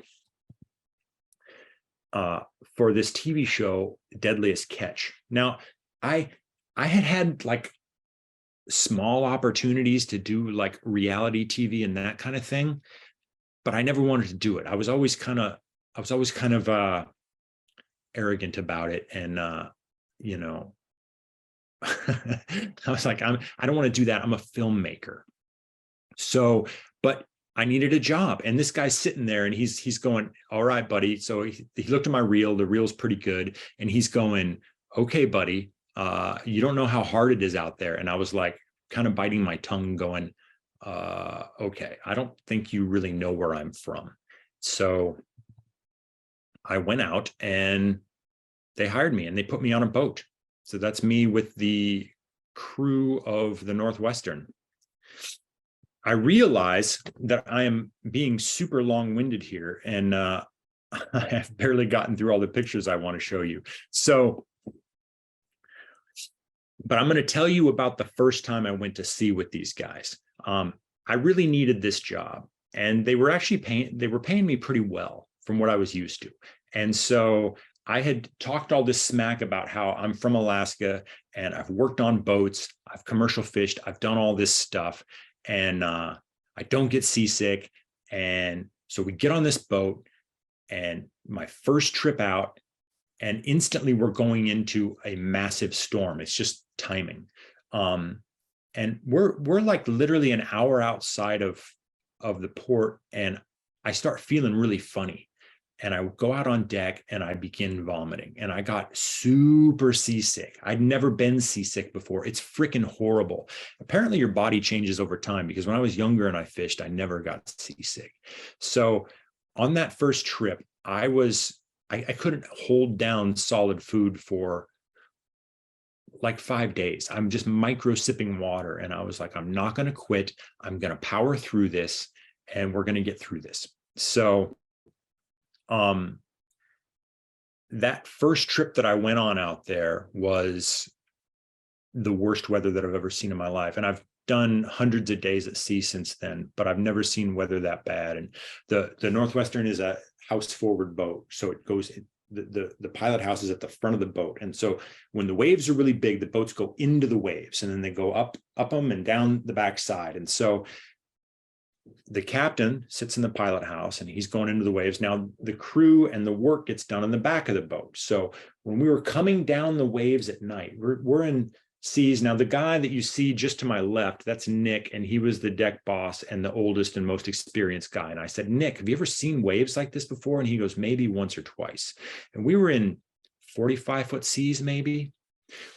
for this TV show, Deadliest Catch. Now, I had like small opportunities to do like reality TV and that kind of thing, but I never wanted to do it. I was always kind of arrogant about it. And, I was like, I don't want to do that. I'm a filmmaker. So, but I needed a job, and this guy's sitting there and he's going, all right, buddy. So he looked at my reel. The reel's pretty good. And he's going, okay, buddy, you don't know how hard it is out there. And I was like, kind of biting my tongue going, okay, I don't think you really know where I'm from. So I went out and they hired me and they put me on a boat. So that's me with the crew of the Northwestern. I realize that I am being super long-winded here, and I have barely gotten through all the pictures I want to show you. So, but I'm going to tell you about the first time I went to sea with these guys. I really needed this job, and they were actually paying me pretty well from what I was used to. And so I had talked all this smack about how I'm from Alaska and I've worked on boats, I've commercial fished, I've done all this stuff, and I don't get seasick. And so we get on this boat, and my first trip out, and instantly we're going into a massive storm. It's just timing. And we're like literally an hour outside of the port, and I start feeling really funny. And I go out on deck and I begin vomiting, and I got super seasick. I'd never been seasick before. It's freaking horrible. Apparently your body changes over time, because when I was younger and I fished, I never got seasick. So on that first trip, I couldn't hold down solid food for like 5 days. I'm just micro sipping water. And I was like, I'm not going to quit. I'm going to power through this, and we're going to get through this. So that first trip that I went on out there was the worst weather that I've ever seen in my life. And I've done hundreds of days at sea since then, but I've never seen weather that bad. And the Northwestern is a house forward boat. So it goes, the pilot house is at the front of the boat. And so when the waves are really big, the boats go into the waves, and then they go up them and down the backside. And so the captain sits in the pilot house and he's going into the waves. Now the crew and the work gets done in the back of the boat. So when we were coming down the waves at night, we're in seas. Now, the guy that you see just to my left, that's Nick, and he was the deck boss and the oldest and most experienced guy. And I said, Nick, have you ever seen waves like this before? And he goes, maybe once or twice. And we were in 45-foot seas, maybe.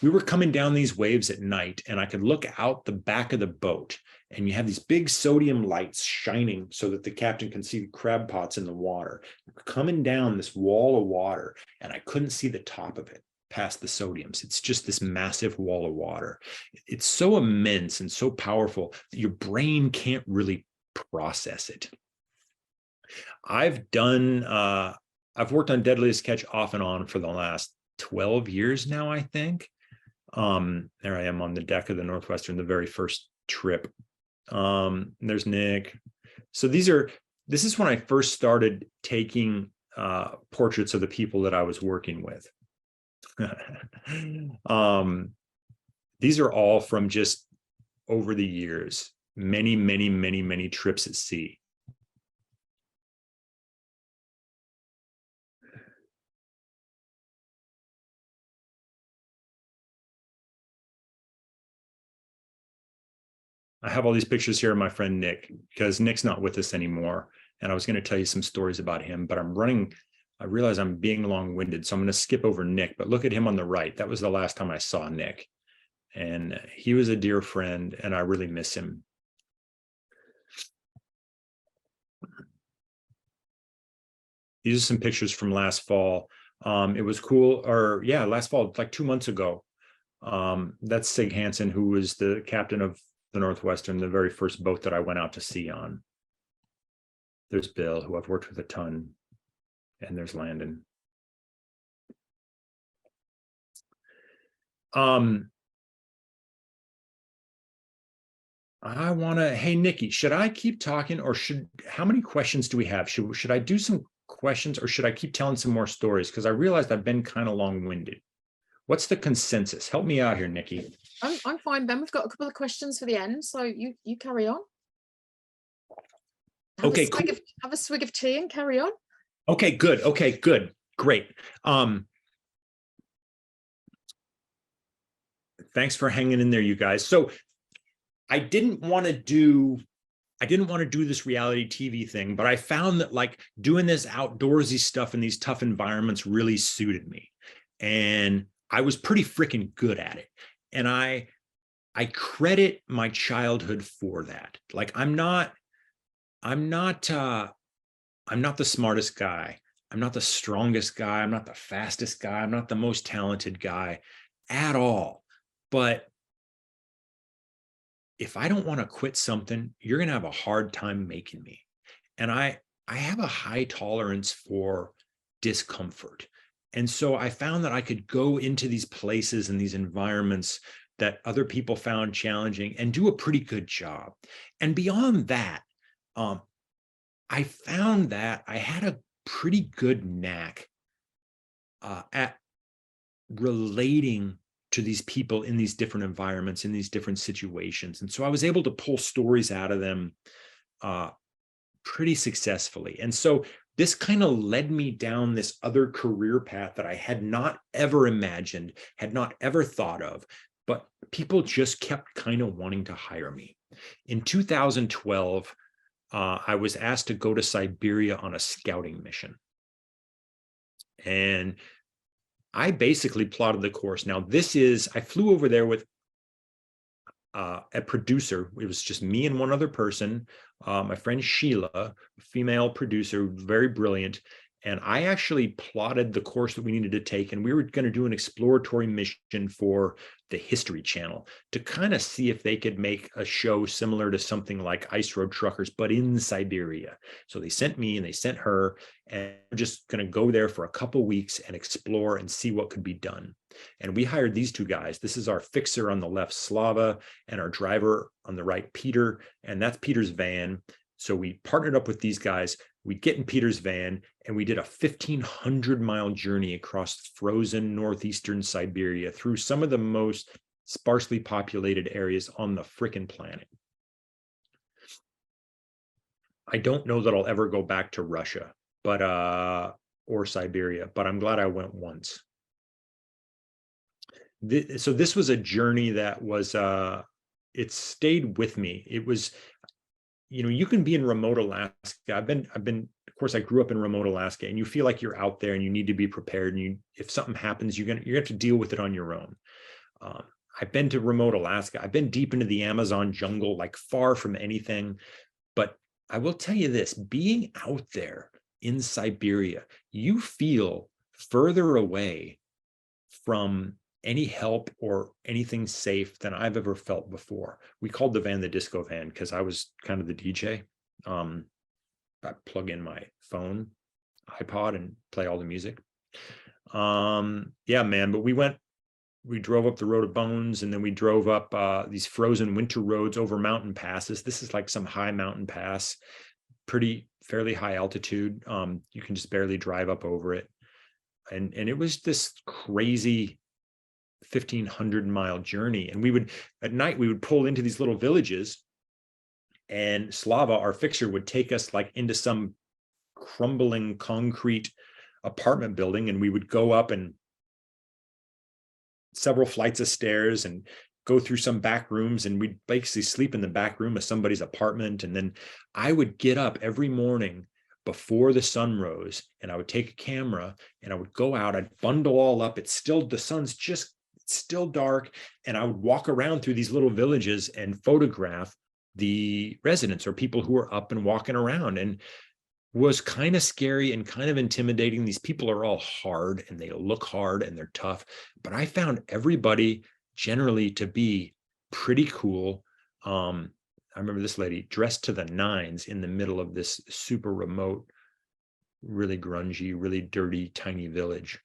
We were coming down these waves at night, and I could look out the back of the boat, and you have these big sodium lights shining so that the captain can see the crab pots in the water. Coming down this wall of water, and I couldn't see the top of it past the sodiums. It's just this massive wall of water. It's so immense and so powerful that your brain can't really process it. I've worked on Deadliest Catch off and on for the last 12 years now, I think. There I am on the deck of the Northwestern, the very first trip. There's Nick. So this is when I first started taking portraits of the people that I was working with. These are all from just over the years, many trips at sea. I have all these pictures here of my friend Nick, because Nick's not with us anymore. And I was going to tell you some stories about him, but I realize I'm being long-winded, so I'm going to skip over Nick, but look at him on the right. That was the last time I saw Nick. And he was a dear friend, and I really miss him. These are some pictures from last fall. It was cool, last fall, like 2 months ago. That's Sig Hansen, who was the captain of the Northwestern, the very first boat that I went out to sea on. There's Bill, who I've worked with a ton. And there's Landon. Hey, Nikki, should I keep talking, or how many questions do we have? Should I do some questions, or should I keep telling some more stories? Because I realized I've been kind of long-winded. What's the consensus? Help me out here, Nikki. I'm fine, Ben. We've got a couple of questions for the end, so you carry on. Okay, cool. Have a swig of tea and carry on. Okay, good. Great. Thanks for hanging in there, you guys. So I didn't want to do this reality TV thing, but I found that like doing this outdoorsy stuff in these tough environments really suited me. And I was pretty freaking good at it. And I credit my childhood for that. Like I'm not the smartest guy. I'm not the strongest guy. I'm not the fastest guy. I'm not the most talented guy at all. But if I don't want to quit something, you're going to have a hard time making me. And I have a high tolerance for discomfort. And so I found that I could go into these places and these environments that other people found challenging and do a pretty good job. And beyond that, I found that I had a pretty good knack at relating to these people in these different environments, in these different situations. And so I was able to pull stories out of them pretty successfully. And so this kind of led me down this other career path that I had not ever imagined, had not ever thought of, but people just kept kind of wanting to hire me. In 2012, I was asked to go to Siberia on a scouting mission. And I basically plotted the course. Now, I flew over there with a producer. It was just me and one other person, my friend Sheila, a female producer, very brilliant. And I actually plotted the course that we needed to take. And we were going to do an exploratory mission for the History Channel to kind of see if they could make a show similar to something like Ice Road Truckers, but in Siberia. So they sent me and they sent her, and we're just going to go there for a couple of weeks and explore and see what could be done. And we hired these two guys. This is our fixer on the left, Slava, and our driver on the right, Peter. And that's Peter's van. So we partnered up with these guys. We get in Peter's van and we did a 1,500-mile journey across frozen northeastern Siberia through some of the most sparsely populated areas on the frickin' planet. I don't know that I'll ever go back to Russia, or Siberia, but I'm glad I went once. So this was a journey that was, it stayed with me. It was, you can be in remote Alaska. Of course, I grew up in remote Alaska, and you feel like you're out there and you need to be prepared. And if something happens, you're going to have to deal with it on your own. I've been to remote Alaska. I've been deep into the Amazon jungle, like far from anything. But I will tell you this, being out there in Siberia, you feel further away from any help or anything safe than I've ever felt before. We called the van the disco van because I was kind of the DJ. I plug in my phone, iPod, and play all the music. Yeah, man, but we drove up the road of bones, and then we drove up these frozen winter roads over mountain passes. This is like some high mountain pass, fairly high altitude. You can just barely drive up over it. And it was this crazy 1,500-mile journey. And at night, we would pull into these little villages, and Slava, our fixer, would take us like into some crumbling concrete apartment building, and we would go up and several flights of stairs and go through some back rooms, and we'd basically sleep in the back room of somebody's apartment. And then I would get up every morning before the sun rose, and I would take a camera and I would go out, I'd bundle all up. The sun's just still dark. And I would walk around through these little villages and photograph the residents or people who are up and walking around. And was kind of scary and kind of intimidating. These people are all hard, and they look hard, and they're tough. But I found everybody generally to be pretty cool. I remember this lady dressed to the nines in the middle of this super remote, really grungy, really dirty, tiny village.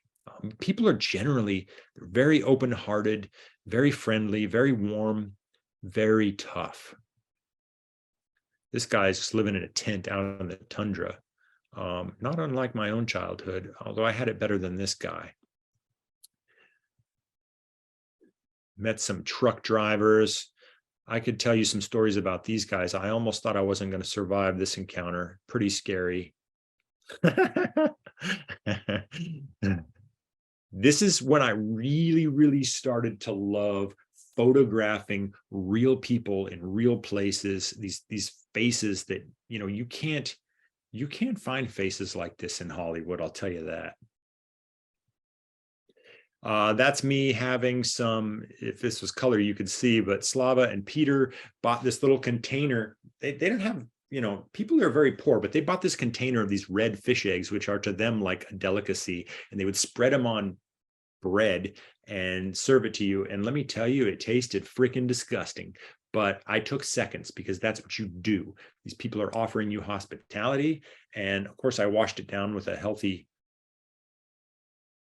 People are generally very open-hearted, very friendly, very warm, very tough. This guy's just living in a tent out in the tundra, not unlike my own childhood, although I had it better than this guy. Met some truck drivers. I could tell you some stories about these guys. I almost thought I wasn't going to survive this encounter. Pretty scary. This is when I really, really started to love photographing real people in real places, these faces that, you can't find faces like this in Hollywood, I'll tell you that. That's me having some, if this was color, you could see, but Slava and Peter bought this little container. They don't have, people are very poor, but they bought this container of these red fish eggs, which are to them like a delicacy, and they would spread them on bread and serve it to you. And let me tell you, it tasted freaking disgusting. But I took seconds because that's what you do. These people are offering you hospitality. And of course, I washed it down with a healthy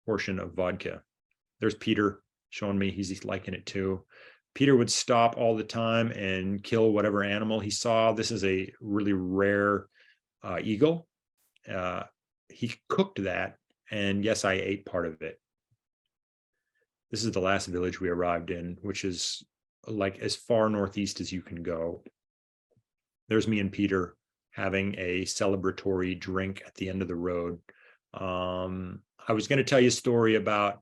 portion of vodka. There's Peter showing me he's liking it too. Peter would stop all the time and kill whatever animal he saw. This is a really rare eagle. He cooked that. And yes, I ate part of it. This is the last village we arrived in, which is like as far northeast as you can go. There's me and Peter having a celebratory drink at the end of the road. I was going to tell you a story about,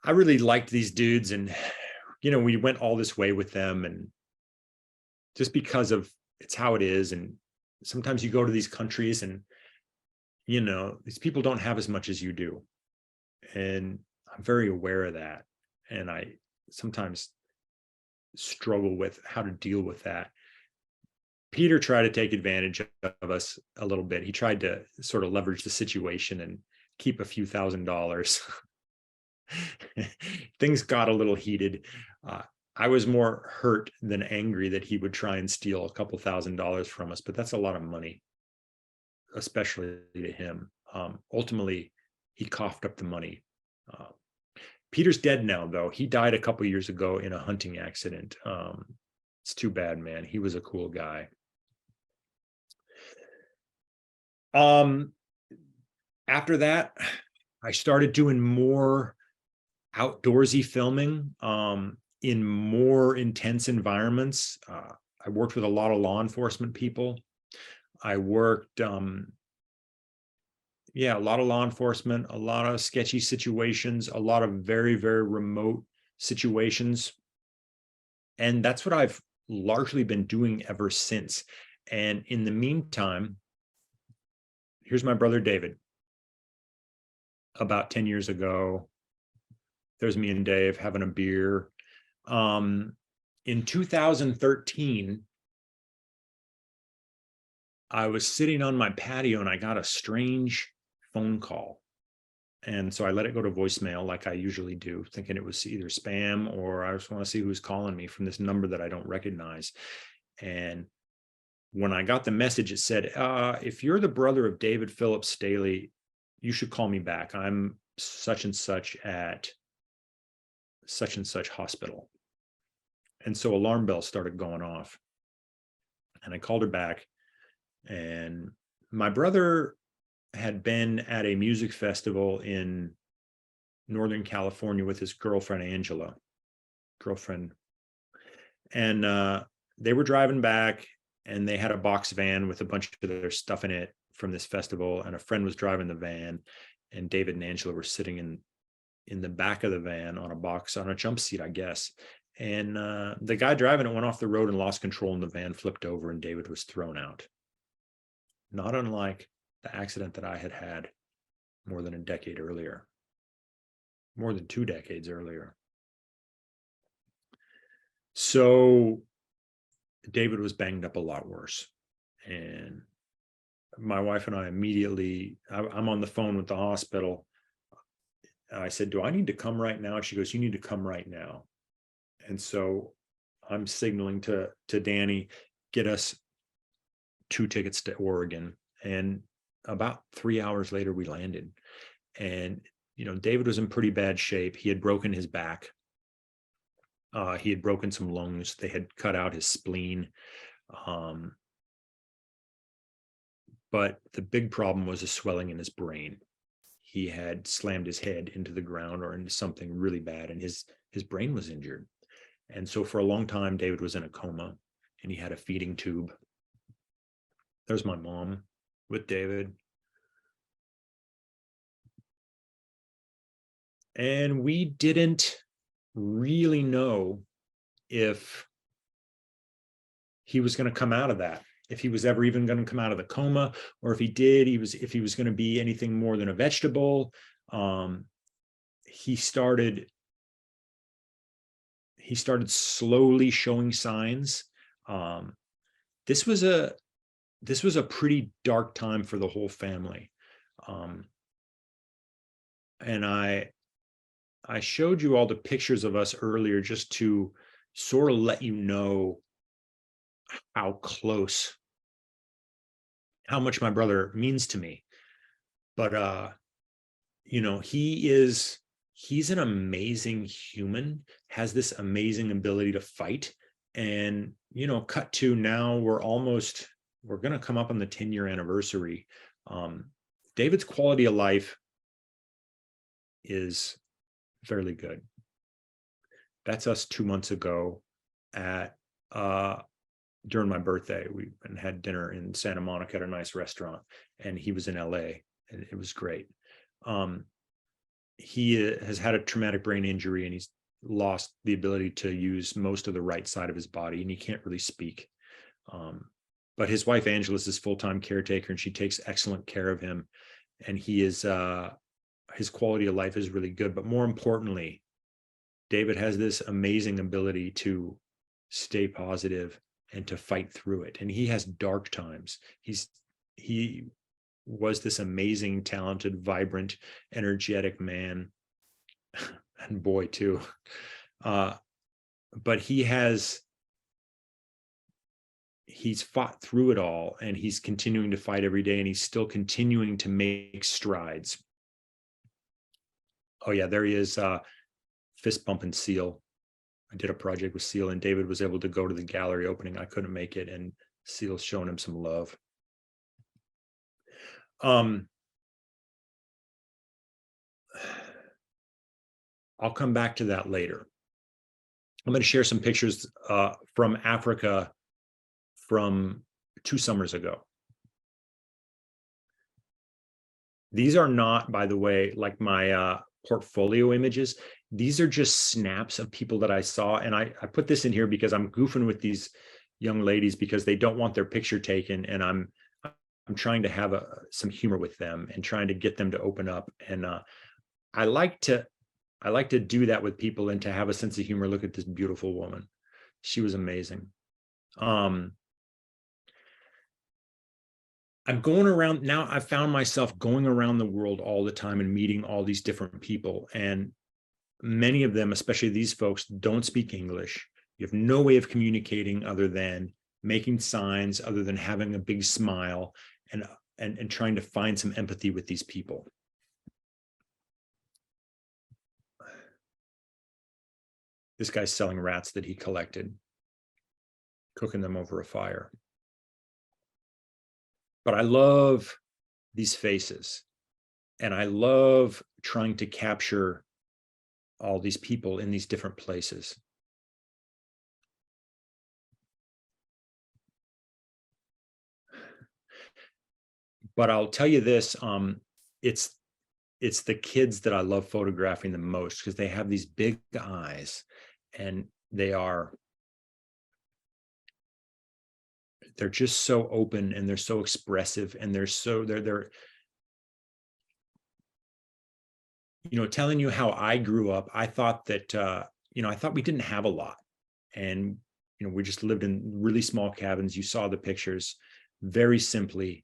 I really liked these dudes, and, we went all this way with them, and just because of it's how it is. And sometimes you go to these countries and, these people don't have as much as you do. And I'm very aware of that. And I sometimes struggle with how to deal with that. Peter tried to take advantage of us a little bit. He tried to sort of leverage the situation and keep a few $1,000s. Things got a little heated. I was more hurt than angry that he would try and steal a couple $1,000s from us, but that's a lot of money, especially to him. Ultimately, he coughed up the money. Peter's dead now, though. He died a couple years ago in a hunting accident. It's too bad, man. He was a cool guy. After that, I started doing more outdoorsy filming in more intense environments. I worked with a lot of law enforcement people. I worked yeah, a lot of law enforcement, a lot of sketchy situations, a lot of very, very remote situations. And that's what I've largely been doing ever since. And in the meantime, here's my brother David. About 10 years ago, there's me and Dave having a beer. In 2013, I was sitting on my patio and I got a strange phone call. And so I let it go to voicemail like I usually do, thinking it was either spam or I just want to see who's calling me from this number that I don't recognize. And when I got the message, it said, if you're the brother of David Phillips Staley, you should call me back. I'm such and such at such and such hospital. And so alarm bells started going off. And I called her back. And my brother had been at a music festival in Northern California with his girlfriend, Angela. And they were driving back and they had a box van with a bunch of their stuff in it from this festival. And a friend was driving the van. And David and Angela were sitting in the back of the van on a jump seat, I guess. And the guy driving it went off the road and lost control, and the van flipped over and David was thrown out. Not unlike the accident that I had had more than a decade earlier, more than 2 decades earlier. So David was banged up a lot worse. And my wife and I immediately, I'm on the phone with the hospital. I said, do I need to come right now? She goes, you need to come right now. And so I'm signaling to Danny, get us 2 tickets to Oregon. And about 3 hours later, we landed. And, David was in pretty bad shape. He had broken his back. He had broken some lungs. They had cut out his spleen. But the big problem was a swelling in his brain. He had slammed his head into the ground or into something really bad, and his brain was injured. And so for a long time, David was in a coma, and he had a feeding tube. There's my mom with David. And we didn't really know if he was going to come out of that, if he was ever even going to come out of the coma, or if he did, if he was going to be anything more than a vegetable. He started slowly showing signs. This was a pretty dark time for the whole family. And I showed you all the pictures of us earlier just to sort of let you know how close, how much my brother means to me. But he's an amazing human, has this amazing ability to fight. And cut to now, we're going to come up on the 10-year anniversary. David's quality of life is fairly good. That's us 2 months ago at during my birthday. We had dinner in Santa Monica at a nice restaurant, and he was in LA, and it was great. He has had a traumatic brain injury, and he's lost the ability to use most of the right side of his body, and he can't really speak. But his wife Angela is his full-time caretaker, and she takes excellent care of him. And he is his quality of life is really good. But more importantly, David has this amazing ability to stay positive and to fight through it. And he has dark times. He was this amazing, talented, vibrant, energetic man, and boy too. But he's fought through it all, and he's continuing to fight every day, and he's still continuing to make strides. Oh yeah, there he is, fist bumping Seal. I did a project with Seal, and David was able to go to the gallery opening. I couldn't make it, and Seal's showing him some love. I'll come back to that later. I'm going to share some pictures from Africa from 2 summers ago. These are not, by the way, like my portfolio images. These are just snaps of people that I saw. And I put this in here because I'm goofing with these young ladies because they don't want their picture taken. And I'm trying to have some humor with them and trying to get them to open up. And I like to do that with people and to have a sense of humor. Look at this beautiful woman. She was amazing. I'm going around now. I found myself going around the world all the time and meeting all these different people. And many of them, especially these folks, don't speak English. You have no way of communicating other than making signs, other than having a big smile and trying to find some empathy with these people. This guy's selling rats that he collected, cooking them over a fire. But I love these faces, and I love trying to capture all these people in these different places. But I'll tell you this, it's the kids that I love photographing the most because they have these big eyes, and they're just so open, and they're so expressive, and they're telling you how I grew up. I thought that I thought we didn't have a lot, and we just lived in really small cabins. You saw the pictures. Very simply,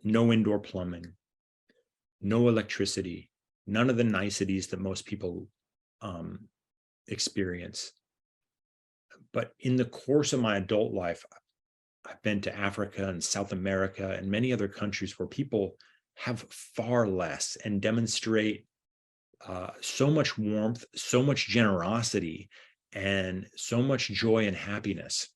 no indoor plumbing, no electricity, none of the niceties that most people experience. But in the course of my adult life, I've been to Africa and South America and many other countries where people have far less and demonstrate so much warmth, so much generosity, and so much joy and happiness.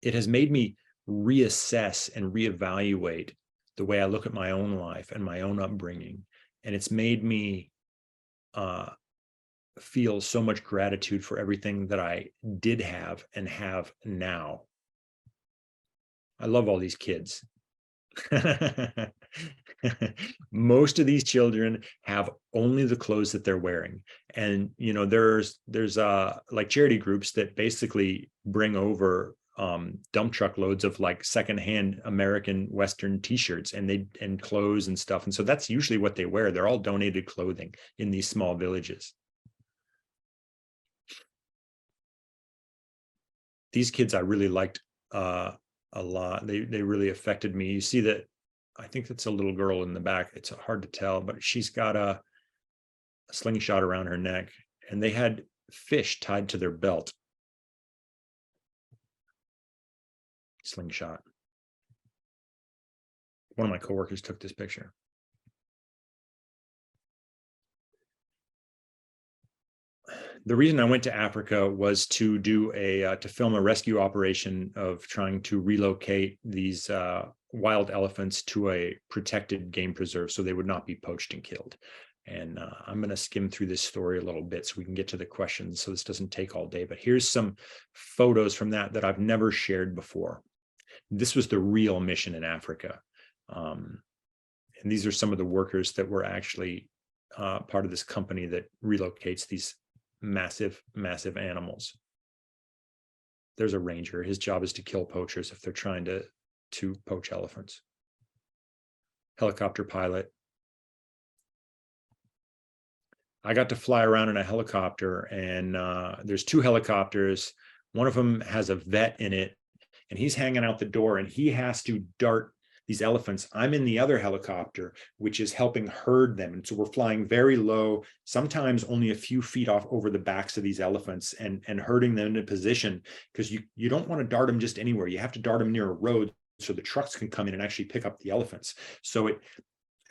It has made me reassess and reevaluate the way I look at my own life and my own upbringing. And it's made me feel so much gratitude for everything that I did have and have now. I love all these kids. Most of these children have only the clothes that they're wearing. And there's like charity groups that basically bring over dump truck loads of like secondhand American Western t-shirts and clothes and stuff. And so that's usually what they wear. They're all donated clothing in these small villages. These kids I really liked a lot. They really affected me. You see that, I think that's a little girl in the back. It's hard to tell, but she's got a slingshot around her neck, and they had fish tied to their belt. Slingshot. One of my coworkers took this picture. The reason I went to Africa was to do to film a rescue operation of trying to relocate these wild elephants to a protected game preserve so they would not be poached and killed. And I'm going to skim through this story a little bit so we can get to the questions, so this doesn't take all day. But here's some photos from that I've never shared before. This was the real mission in Africa. And these are some of the workers that were actually part of this company that relocates these massive animals. There's a ranger. His job is to kill poachers if they're trying to poach elephants. Helicopter pilot. I got to fly around in a helicopter, and there's two helicopters. One of them has a vet in it, and he's hanging out the door, and he has to dart these elephants. I'm in the other helicopter, which is helping herd them. And so we're flying very low, sometimes only a few feet off over the backs of these elephants, and herding them into position, because you don't want to dart them just anywhere. You have to dart them near a road so the trucks can come in and actually pick up the elephants. So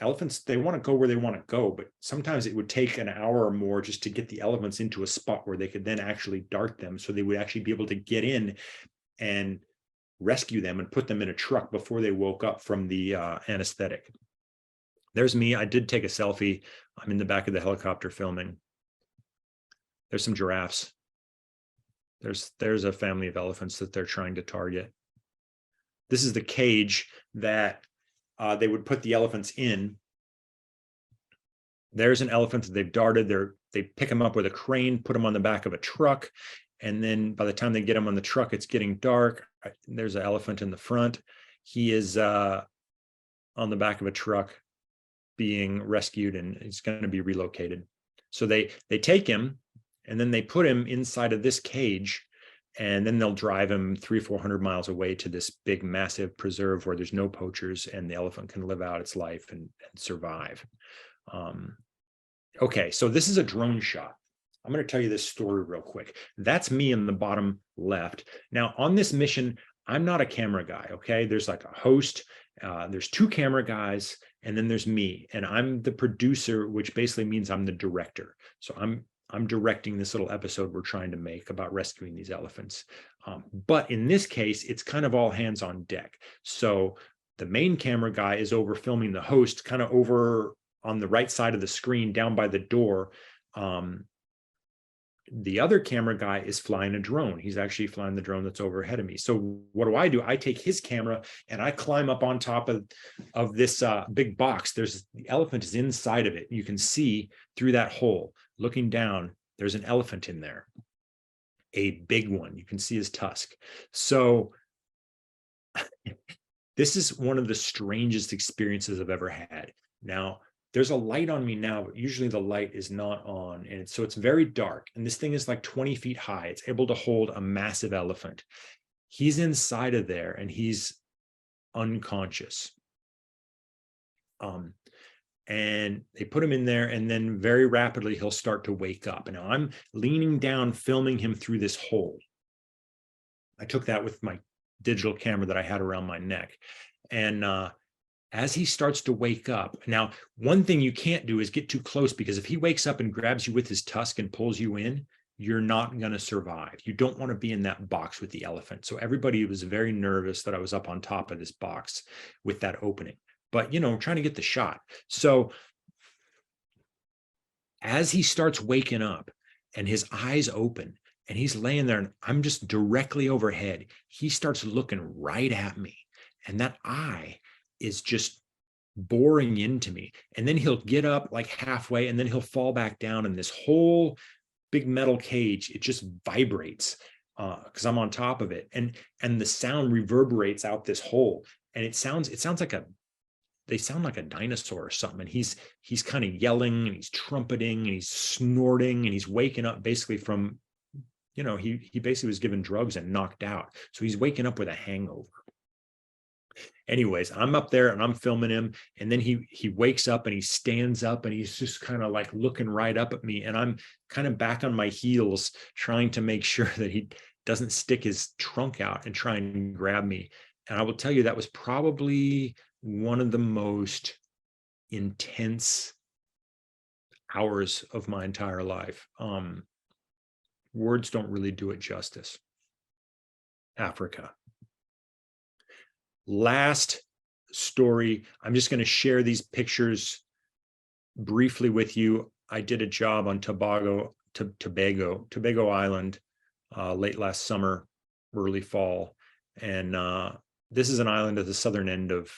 elephants, they want to go where they want to go, but sometimes it would take an hour or more just to get the elephants into a spot where they could then actually dart them, so they would actually be able to get in and rescue them and put them in a truck before they woke up from the anesthetic. There's me. I did take a selfie. I'm in the back of the helicopter filming. There's some giraffes. There's a family of elephants that they're trying to target. this is the cage that they would put the elephants in. There's an elephant that they've darted. They pick him up with a crane, put him on the back of a truck. And then by the time they get him on the truck, it's getting dark. There's an elephant in the front. He is on the back of a truck being rescued, and he's going to be relocated. So they take him, and then they put him inside of this cage, and then they'll drive him 300-400 miles away to this big, massive preserve where there's no poachers, and the elephant can live out its life and survive. Okay, so this is a drone shot. I'm going to tell you this story real quick. That's me in the bottom left. Now, on this mission, I'm not a camera guy, okay? There's like a host, there's 2 camera guys, and then there's me, and I'm the producer, which basically means I'm the director. So I'm directing this little episode we're trying to make about rescuing these elephants. But in this case, it's kind of all hands on deck. So the main camera guy is over filming the host, kind of over on the right side of the screen down by the door. The other camera guy is flying a drone. He's actually flying the drone that's overhead of me. So what do? I take his camera and I climb up on top of this big box. The elephant is inside of it. You can see through that hole, looking down, there's an elephant in there, a big one. You can see his tusk. So this is one of the strangest experiences I've ever had. Now, there's a light on me now, but usually the light is not on. And so it's very dark. And this thing is like 20 feet high. It's able to hold a massive elephant. He's inside of there and he's unconscious. And they put him in there, and then very rapidly he'll start to wake up. And now I'm leaning down, filming him through this hole. I took that with my digital camera that I had around my neck. And as he starts to wake up, now, one thing you can't do is get too close, because if he wakes up and grabs you with his tusk and pulls you in, you're not going to survive. You don't want to be in that box with the elephant. So everybody was very nervous that I was up on top of this box with that opening. But, trying to get the shot. So as he starts waking up and his eyes open and he's laying there and I'm just directly overhead, he starts looking right at me. And that eye is just boring into me. And then he'll get up like halfway and then he'll fall back down, and this whole big metal cage, it just vibrates because I'm on top of it. And the sound reverberates out this hole. And it sounds like they sound like a dinosaur or something. And he's kind of yelling and he's trumpeting and he's snorting and he's waking up basically from, he basically was given drugs and knocked out. So he's waking up with a hangover. Anyways, I'm up there and I'm filming him, and then he wakes up and he stands up and he's just kind of like looking right up at me, and I'm kind of back on my heels trying to make sure that he doesn't stick his trunk out and try and grab me. And I will tell you, that was probably one of the most intense hours of my entire life. Words don't really do it justice. Africa. Last story. I'm just going to share these pictures briefly with you. I did a job on Tobago Island late last summer, early fall. And this is an island at the southern end of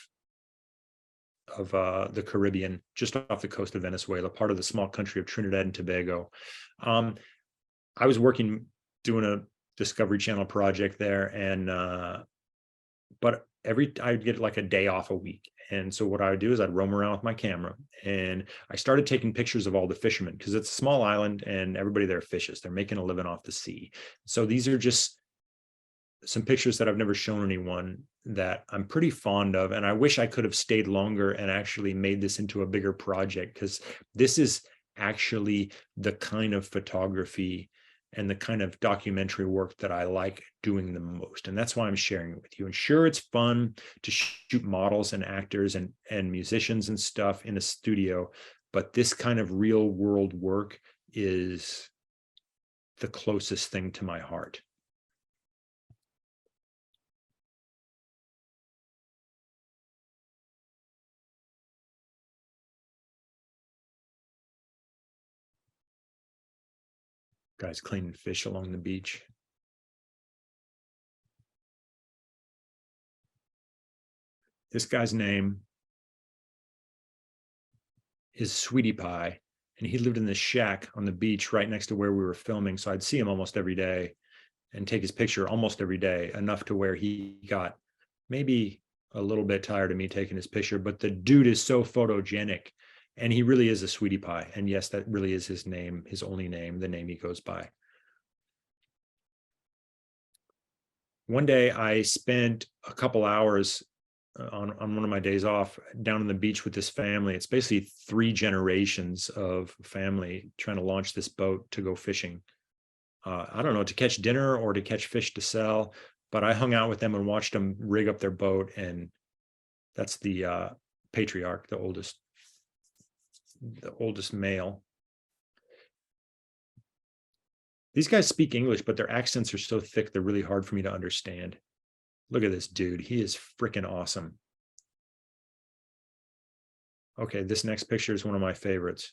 the Caribbean, just off the coast of Venezuela, part of the small country of Trinidad and Tobago. I was doing a Discovery Channel project there, and but I'd get like a day off a week. And so what I would do is I'd roam around with my camera, and I started taking pictures of all the fishermen, because it's a small island and everybody there fishes. They're making a living off the sea. So these are just some pictures that I've never shown anyone that I'm pretty fond of. And I wish I could have stayed longer and actually made this into a bigger project, because this is actually the kind of photography and the kind of documentary work that I like doing the most. And that's why I'm sharing it with you. And sure, it's fun to shoot models and actors and musicians and stuff in a studio, but this kind of real world work is the closest thing to my heart. Guys cleaning fish along the beach. This guy's name is Sweetie Pie, and he lived in this shack on the beach right next to where we were filming. So I'd see him almost every day and take his picture almost every day, enough to where he got maybe a little bit tired of me taking his picture. But the dude is so photogenic, and he really is a sweetie pie. And yes, that really is his name, his only name, the name he goes by. One day I spent a couple hours on one of my days off down on the beach with this family. It's basically 3 generations of family trying to launch this boat to go fishing. I don't know, to catch dinner or to catch fish to sell, but I hung out with them and watched them rig up their boat. And that's the patriarch, the oldest male. These guys speak English, but their accents are so thick, they're really hard for me to understand. Look at this dude. He is freaking awesome. Okay, this next picture is one of my favorites.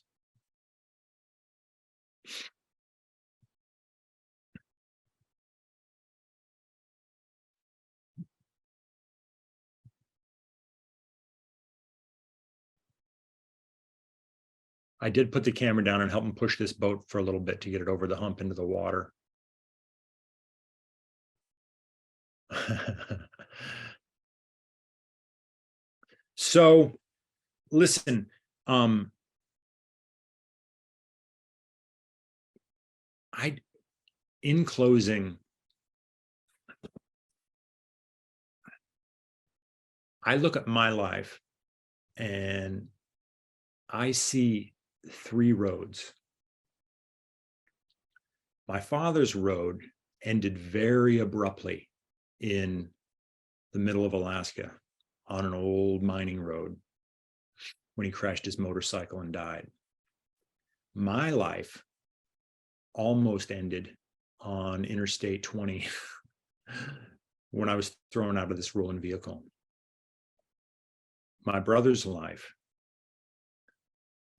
I did put the camera down and help him push this boat for a little bit to get it over the hump into the water. So listen, in closing, I look at my life and I see 3 roads. My father's road ended very abruptly in the middle of Alaska on an old mining road when he crashed his motorcycle and died. My life almost ended on Interstate 20 when I was thrown out of this rolling vehicle. My brother's life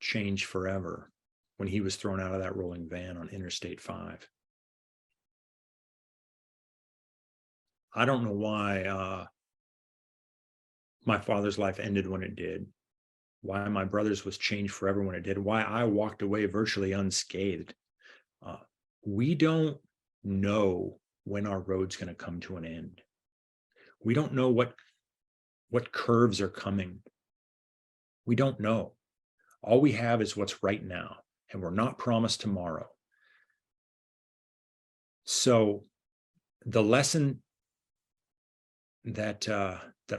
changed forever when he was thrown out of that rolling van on Interstate 5. I don't know why my father's life ended when it did, why my brother's was changed forever when it did, why I walked away virtually unscathed. We don't know when our road's going to come to an end. We don't know what curves are coming. We don't know. All we have is what's right now, and we're not promised tomorrow. So the lesson that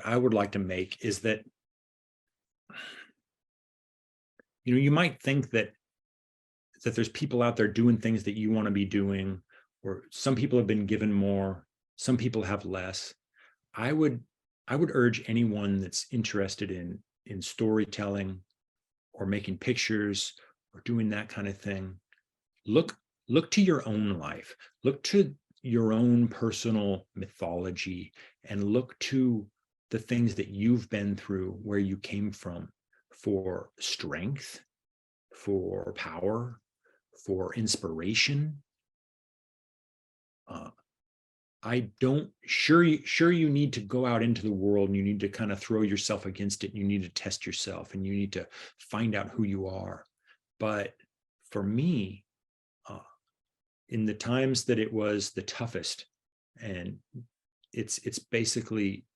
I would like to make is that, you might think that there's people out there doing things that you want to be doing, or some people have been given more, some people have less. I would urge anyone that's interested in storytelling or making pictures or doing that kind of thing, look to your own life, look to your own personal mythology, and look to the things that you've been through, where you came from, for strength, for power, for inspiration. I don't sure you need to go out into the world and you need to kind of throw yourself against it. And you need to test yourself and you need to find out who you are. But for me, in the times that it was the toughest, and it's basically,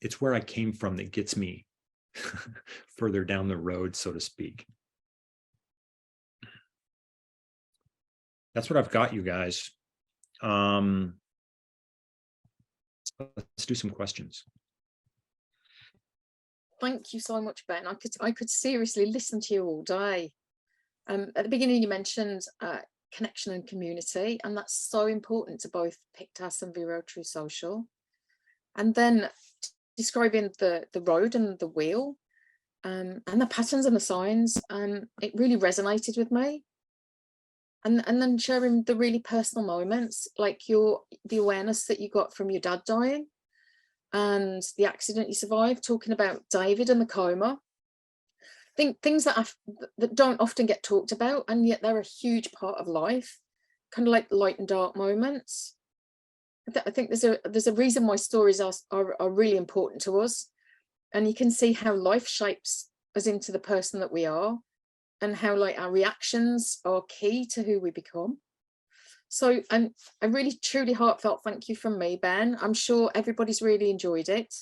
it's where I came from that gets me further down the road, so to speak. That's what I've got, you guys. Let's do some questions. Thank you so much, Ben. I could seriously listen to you all day. At the beginning, you mentioned connection and community, and that's so important to both Pictas and Vero True Social. And then describing the road and the wheel, and the patterns and the signs, it really resonated with me. And then sharing the really personal moments, like the awareness that you got from your dad dying and the accident you survived, talking about David and the coma. I think things that don't often get talked about, and yet they're a huge part of life, kind of like light and dark moments. I think there's a reason why stories are really important to us. and you can see how life shapes us into the person that we are, and how like our reactions are key to who we become. So, and a really truly heartfelt thank you from me, Ben. I'm sure everybody's really enjoyed it.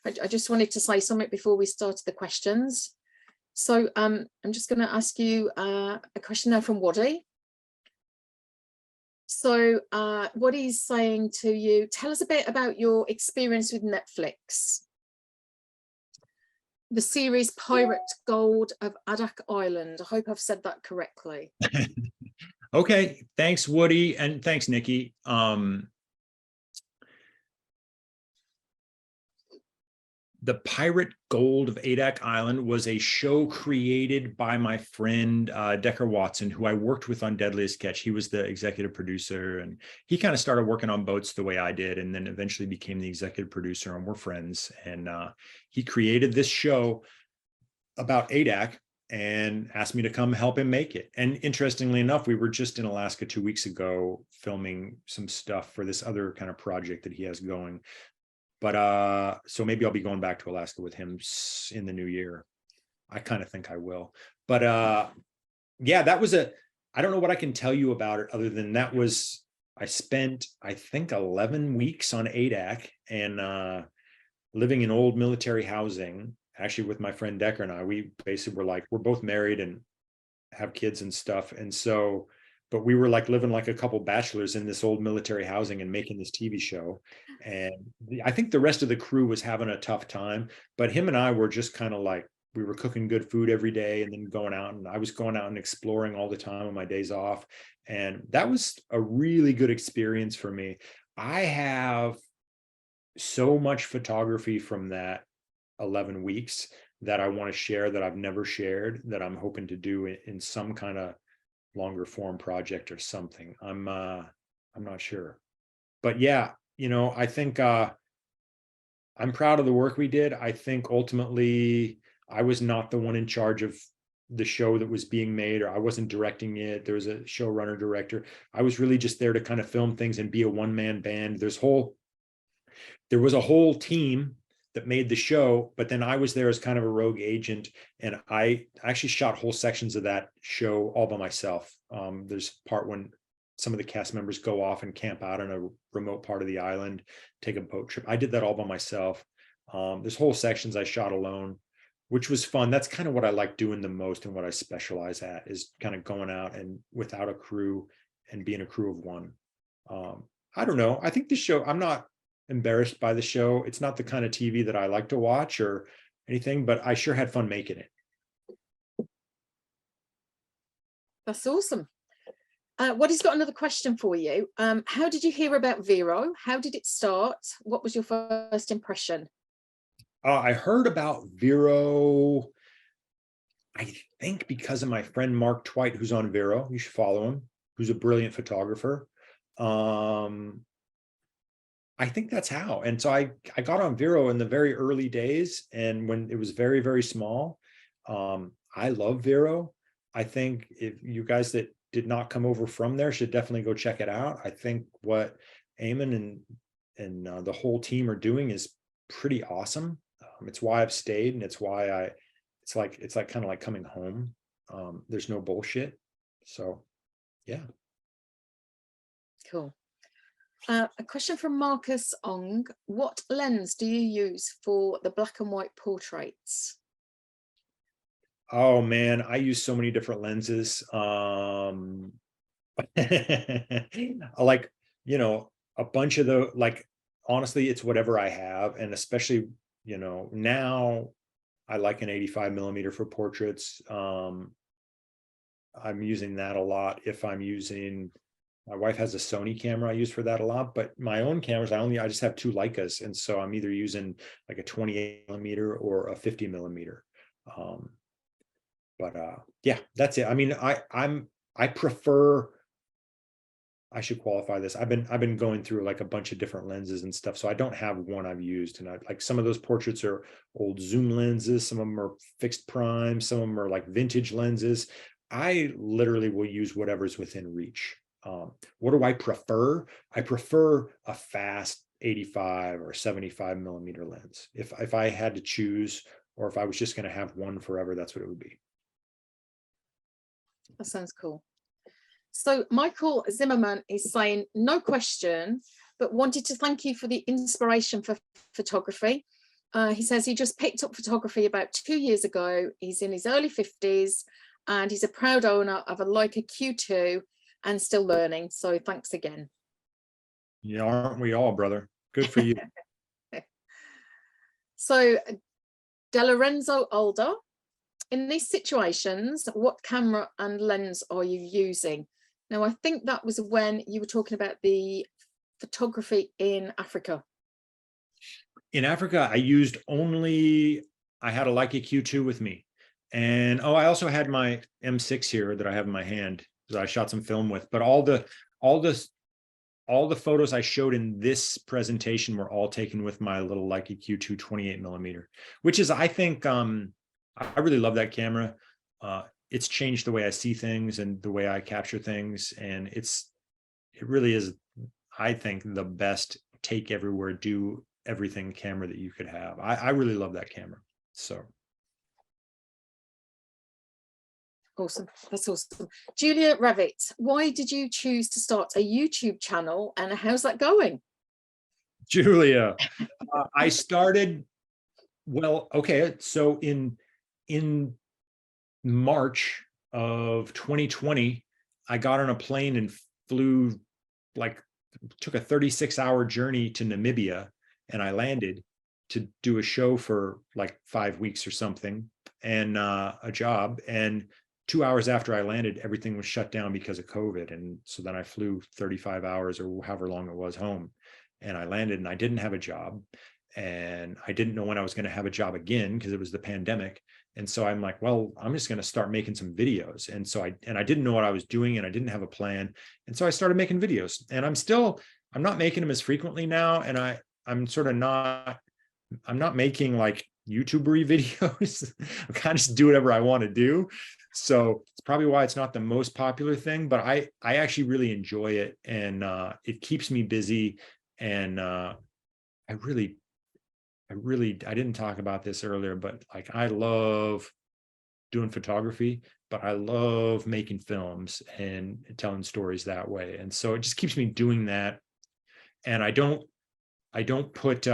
I just wanted to say something before we started the questions. So I'm just going to ask you a question now from Waddy. So Waddy's saying to you, tell us a bit about your experience with Netflix. The series Pirate Gold of Adak Island. I hope I've said that correctly. Okay, thanks, Woody, and thanks, Nikki. The Pirate Gold of Adak Island was a show created by my friend Decker Watson, who I worked with on Deadliest Catch. He was the executive producer, and he kind of started working on boats the way I did, and then eventually became the executive producer, and we're friends. And he created this show about Adak and asked me to come help him make it. And interestingly enough, we were just in Alaska 2 weeks ago filming some stuff for this other kind of project that he has going. But so maybe I'll be going back to Alaska with him in the new year. I kind of think I will. But yeah, that was I don't know what I can tell you about it other than I spent, I think, 11 weeks on Adak and living in old military housing, actually with my friend Decker and I. We basically were like, we're both married and have kids and stuff. And so, but we were like living like a couple bachelors in this old military housing and making this TV show. And I think the rest of the crew was having a tough time, but him and I were just kind of like, we were cooking good food every day and then going out, and I was going out and exploring all the time on my days off. And that was a really good experience for me. I have so much photography from that 11 weeks that I want to share that I've never shared, that I'm hoping to do in some kind of longer form project or something. I'm not sure, but yeah, I think I'm proud of the work we did. I think ultimately I was not the one in charge of the show that was being made, or I wasn't directing it. There was a showrunner director. I was really just there to kind of film things and be a one-man band. There was a whole team that made the show, but then I was there as kind of a rogue agent, and I actually shot whole sections of that show all by myself. There's part when some of the cast members go off and camp out on a remote part of the island, take a boat trip. I did that all by myself. There's whole sections I shot alone, which was fun. That's kind of what I like doing the most, and what I specialize at is kind of going out and without a crew and being a crew of one. I don't know. I think the show, I'm not embarrassed by the show. It's not the kind of TV that I like to watch or anything, but I sure had fun making it. That's awesome. Waddy's got another question for you. How did you hear about Vero? How did it start? What was your first impression? I heard about Vero, I think because of my friend Mark Twite, who's on Vero. You should follow him, who's a brilliant photographer. I think that's how. And so I got on Vero in the very early days, and when it was very, very small. I love Vero. I think if you guys that did not come over from there should definitely go check it out. I think what Eamon and the whole team are doing is pretty awesome. It's why I've stayed, and it's why it's like kind of like coming home. There's no bullshit. So yeah. Cool. A question from Marcus Ong. What lens do you use for the black and white portraits? Oh man, I use so many different lenses. Like, a bunch of honestly, it's whatever I have. And especially, now I like an 85 millimeter for portraits. I'm using that a lot. If I'm using, my wife has a Sony camera I use for that a lot, but my own cameras, I just have 2 Leicas. And so I'm either using like a 28 millimeter or a 50 millimeter. But yeah, that's it. I mean, I prefer, I should qualify this. I've been going through like a bunch of different lenses and stuff. So I don't have one I've used. And like some of those portraits are old zoom lenses. Some of them are fixed prime. Some of them are like vintage lenses. I literally will use whatever's within reach. What do I prefer? I prefer a fast 85 or 75 millimeter lens. If I had to choose, or if I was just going to have one forever, that's what it would be. That sounds cool. So Michael Zimmerman is saying, no question, but wanted to thank you for the inspiration for photography. He says he just picked up photography about 2 years ago. He's in his early 50s and he's a proud owner of a Leica Q2 and still learning. So thanks again. Yeah, aren't we all, brother? Good for you. So De Lorenzo Aldo, in these situations, what camera and lens are you using? Now, I think that was when you were talking about the photography in Africa. In Africa, I used only, I had a Leica Q2 with me. And I also had my M6 here that I have in my hand that I shot some film with. But all the photos I showed in this presentation were all taken with my little Leica Q2 28 millimeter, which is, I think, I really love that camera. It's changed the way I see things and the way I capture things. And it really is, I think, the best take everywhere, do everything camera that you could have. I really love that camera. So. Awesome. That's awesome. Julia Ravitt, why did you choose to start a YouTube channel and how's that going? Julia, I started, well, okay. So in March of 2020, I got on a plane and flew, took a 36-hour journey to Namibia, and I landed to do a show for like 5 weeks or something, and a job. And 2 hours after I landed, everything was shut down because of COVID. And so then I flew 35 hours or however long it was home, and I landed, and I didn't have a job, and I didn't know when I was going to have a job again because it was the pandemic. And so I'm like, well, I'm just going to start making some videos. And so I didn't know what I was doing, and I didn't have a plan. And so I started making videos, and I'm not making them as frequently now. And I'm not making like YouTuber-y videos. I kind of just do whatever I want to do. So it's probably why it's not the most popular thing, but I actually really enjoy it, and it keeps me busy. And I didn't talk about this earlier, but like, I love doing photography, but I love making films and telling stories that way. And so it just keeps me doing that. And I don't put,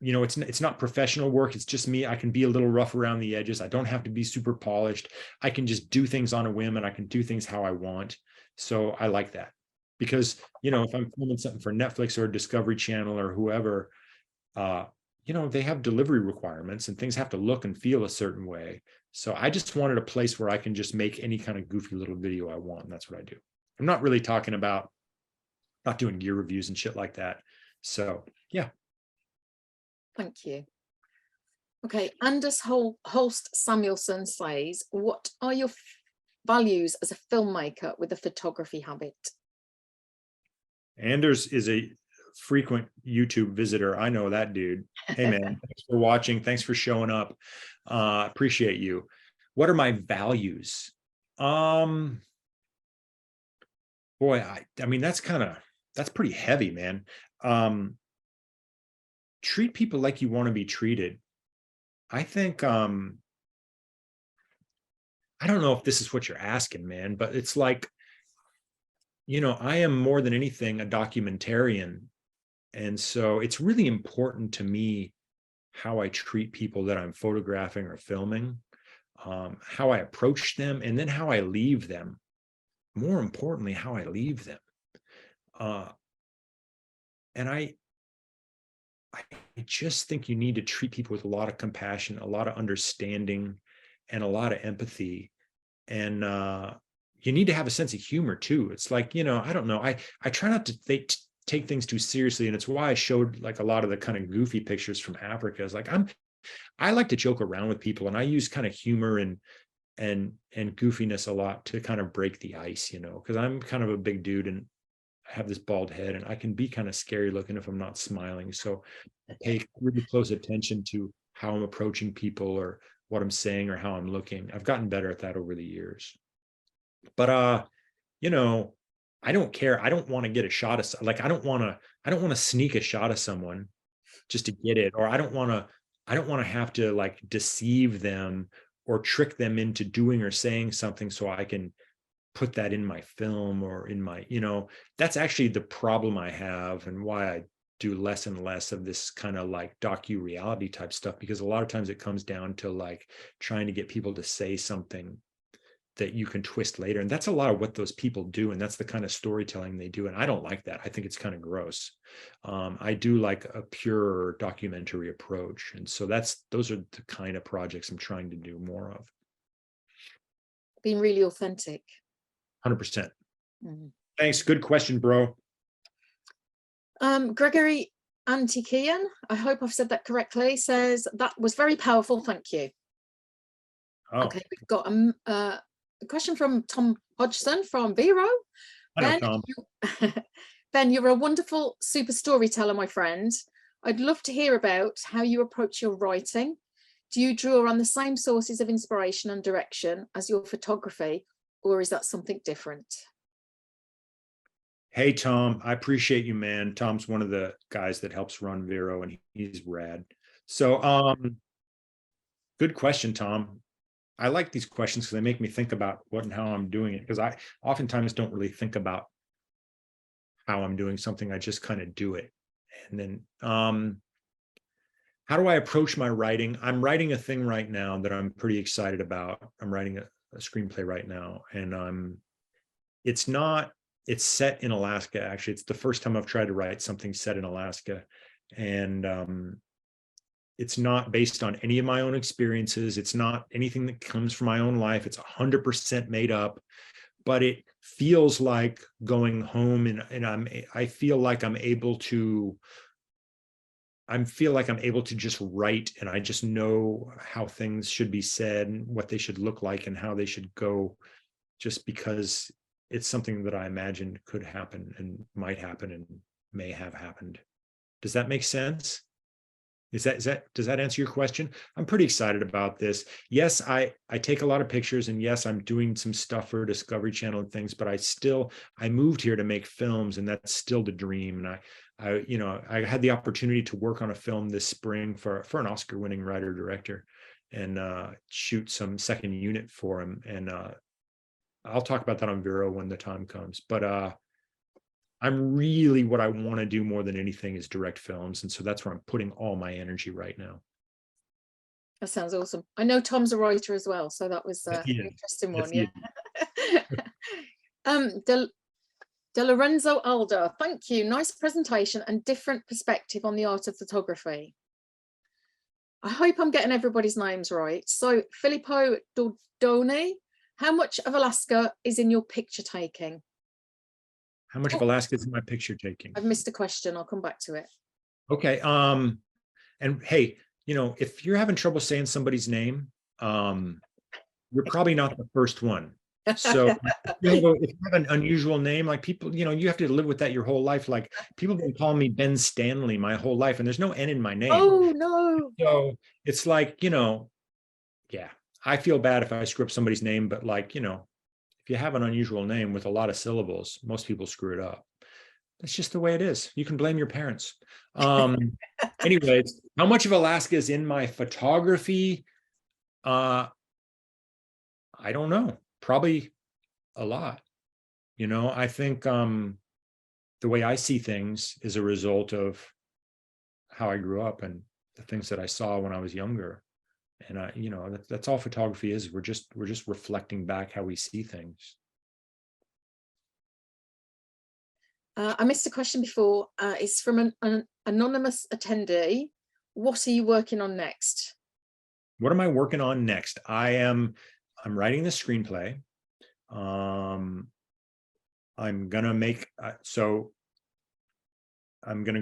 it's not professional work. It's just me. I can be a little rough around the edges. I don't have to be super polished. I can just do things on a whim, and I can do things how I want. So I like that, because, if I'm filming something for Netflix or Discovery Channel or whoever, they have delivery requirements and things have to look and feel a certain way. So I just wanted a place where I can just make any kind of goofy little video I want. And that's what I do. I'm not really talking about not doing gear reviews and shit like that. So, yeah. Thank you. Okay, Anders Holst Samuelson says, what are your values as a filmmaker with a photography habit? Anders is a frequent YouTube visitor. I know that dude. Hey man, thanks for watching. Thanks for showing up. Appreciate you. What are my values? Boy, I mean, that's pretty heavy, man. Treat people like you want to be treated. I think, I don't know if this is what you're asking, man, but it's like, I am more than anything a documentarian. And so it's really important to me how I treat people that I'm photographing or filming, how I approach them, and then how I leave them. More importantly, how I leave them. And I just think you need to treat people with a lot of compassion, a lot of understanding, and a lot of empathy. And you need to have a sense of humor too. It's like, I don't know. I try not to take things too seriously. And it's why I showed like a lot of the kind of goofy pictures from Africa. Is like, I like to joke around with people, and I use kind of humor and goofiness a lot to kind of break the ice, because I'm kind of a big dude and I have this bald head, and I can be kind of scary looking if I'm not smiling. So I pay really close attention to how I'm approaching people or what I'm saying or how I'm looking. I've gotten better at that over the years. But I don't care. I don't want to get a shot of, like, I don't want to sneak a shot of someone just to get it, or I don't want to have to like deceive them or trick them into doing or saying something so I can put that in my film or in my, that's actually the problem I have, and why I do less and less of this kind of like docu-reality type stuff, because a lot of times it comes down to like trying to get people to say something that you can twist later. And that's a lot of what those people do. And that's the kind of storytelling they do. And I don't like that. I think it's kind of gross. I do like a pure documentary approach. And so those are the kind of projects I'm trying to do more of. Being really authentic. 100%. Thanks. Good question, bro. Gregory Antikian, I hope I've said that correctly, says that was very powerful. Thank you. Oh. Okay, we've got a question from Tom Hodgson from Vero. I know, Tom. Ben, you're a wonderful super storyteller, my friend. I'd love to hear about how you approach your writing. Do you draw on the same sources of inspiration and direction as your photography, or is that something different? Hey, Tom, I appreciate you, man. Tom's one of the guys that helps run Vero, and he's rad. So, good question, Tom. I like these questions because they make me think about what and how I'm doing it, because I oftentimes don't really think about how I'm doing something. I just kind of do it. And then, how do I approach my writing? I'm writing a thing right now that I'm pretty excited about. I'm writing a screenplay right now, and it's set in Alaska. Actually, it's the first time I've tried to write something set in Alaska. And it's not based on any of my own experiences. It's not anything that comes from my own life. It's 100% made up, but it feels like going home, and I feel like I'm able to just write, and I just know how things should be said and what they should look like and how they should go, just because it's something that I imagined could happen and might happen and may have happened. Does that make sense? Does that answer your question? I'm pretty excited about this. Yes, I take a lot of pictures, and yes, I'm doing some stuff for Discovery Channel and things, but I moved here to make films, and that's still the dream. And I had the opportunity to work on a film this spring for an Oscar-winning writer-director, and shoot some second unit for him. And I'll talk about that on Vero when the time comes. But I'm really, what I want to do more than anything is direct films. And so that's where I'm putting all my energy right now. That sounds awesome. I know Tom's a writer as well, so that was an interesting one. Yeah. De Lorenzo Alda, thank you. Nice presentation and different perspective on the art of photography. I hope I'm getting everybody's names right. So Filippo Dordoni, how much of Alaska is in your picture taking? How much of Alaska is in my picture taking? I've missed a question. I'll come back to it. Okay. And hey, if you're having trouble saying somebody's name, you're probably not the first one. So if you have an unusual name, like people, you have to live with that your whole life. Like people have been calling me Ben Stanley my whole life, and there's no N in my name. Oh no. So it's like, yeah, I feel bad if I screw up somebody's name, but like, if you have an unusual name with a lot of syllables, most people screw it up. That's just the way it is. You can blame your parents. Anyways, how much of Alaska is in my photography? I don't know. Probably a lot. I think the way I see things is a result of how I grew up and the things that I saw when I was younger. And that's all photography is. We're just reflecting back how we see things. I missed a question before. It's from an anonymous attendee. What are you working on next? What am I working on next? I'm writing the screenplay. I'm gonna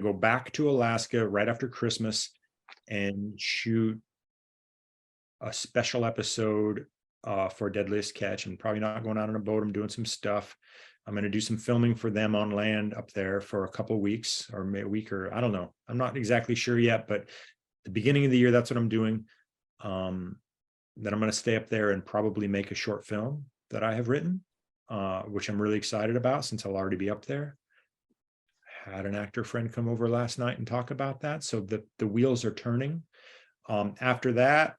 go back to Alaska right after Christmas and shoot a special episode for Deadliest Catch. I'm probably not going out on a boat. I'm doing some stuff. I'm going to do some filming for them on land up there for a couple of weeks, or maybe a week, or I don't know. I'm not exactly sure yet, but the beginning of the year, that's what I'm doing. Then I'm going to stay up there and probably make a short film that I have written. which I'm really excited about since I'll already be up there. Had an actor friend come over last night and talk about that. So the wheels are turning. After that,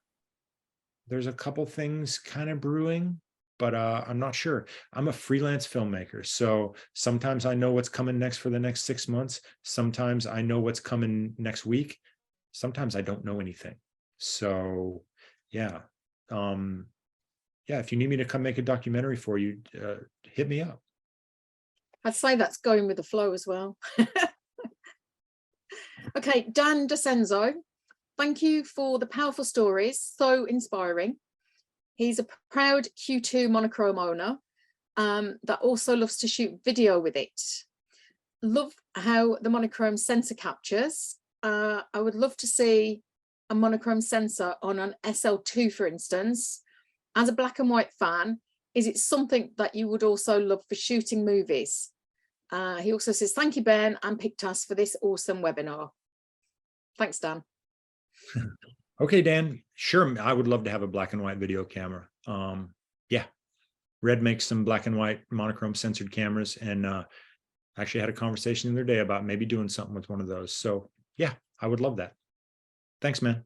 there's a couple things kind of brewing, but I'm not sure. I'm a freelance filmmaker. So sometimes I know what's coming next for the next 6 months. Sometimes I know what's coming next week. Sometimes I don't know anything. So yeah. Yeah, if you need me to come make a documentary for you, hit me up. I'd say that's going with the flow as well. Okay, Dan DeCenzo, thank you for the powerful stories, so inspiring. He's a proud Q2 monochrome owner that also loves to shoot video with it. Love how the monochrome sensor captures. I would love to see a monochrome sensor on an SL2, for instance. As a black and white fan, is it something that you would also love for shooting movies? He also says, thank you, Ben and Pictas, for this awesome webinar. Thanks, Dan. Okay, Dan, sure. I would love to have a black and white video camera. Yeah, Red makes some black and white monochrome censored cameras, and actually had a conversation the other day about maybe doing something with one of those. So yeah, I would love that. Thanks, man.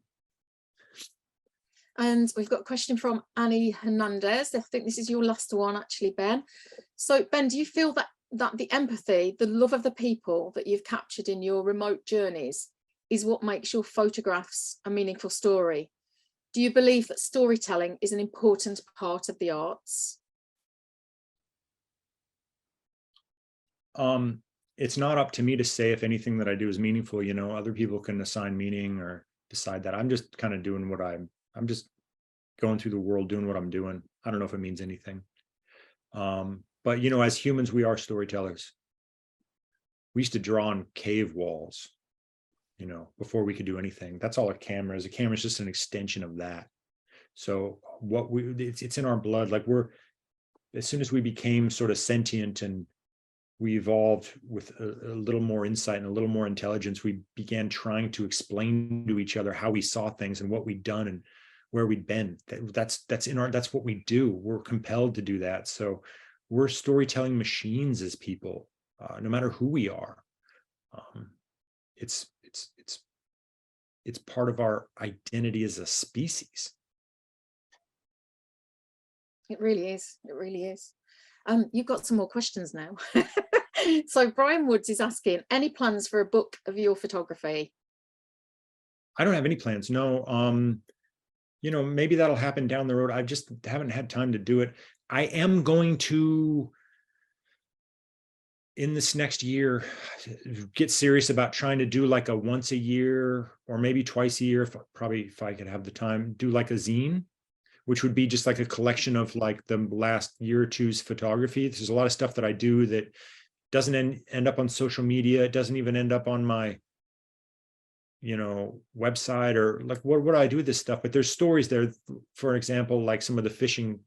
And we've got a question from Annie Hernandez. I think this is your last one, actually, Ben. So, Ben, do you feel that the empathy, the love of the people that you've captured in your remote journeys is what makes your photographs a meaningful story? Do you believe that storytelling is an important part of the arts? It's not up to me to say if anything that I do is meaningful. You know, other people can assign meaning or decide that. I'm just kind of doing what I'm just going through the world doing what I'm doing. I don't know if it means anything. But you know, as humans, we are storytellers. We used to draw on cave walls, you know, before we could do anything. That's all a camera is. A camera is just an extension of that. So what it's in our blood. Like as soon as we became sort of sentient and we evolved with a little more insight and a little more intelligence, we began trying to explain to each other how we saw things and what we'd done and where we'd been. That's what we do. We're compelled to do that. So we're storytelling machines as people, no matter who we are. It's part of our identity as a species. It really is. It really is. You've got some more questions now. So Brian Woods is asking, any plans for a book of your photography? I don't have any plans. No. You know, maybe that'll happen down the road. I just haven't had time to do it. I am going to, in this next year, get serious about trying to do like a once a year or maybe twice a year, if I could have the time, do like a zine, which would be just like a collection of like the last year or two's photography. There's a lot of stuff that I do that doesn't end up on social media. It doesn't even end up on my, you know, website or like what do I do with this stuff? But there's stories there, for example, like some of the fishing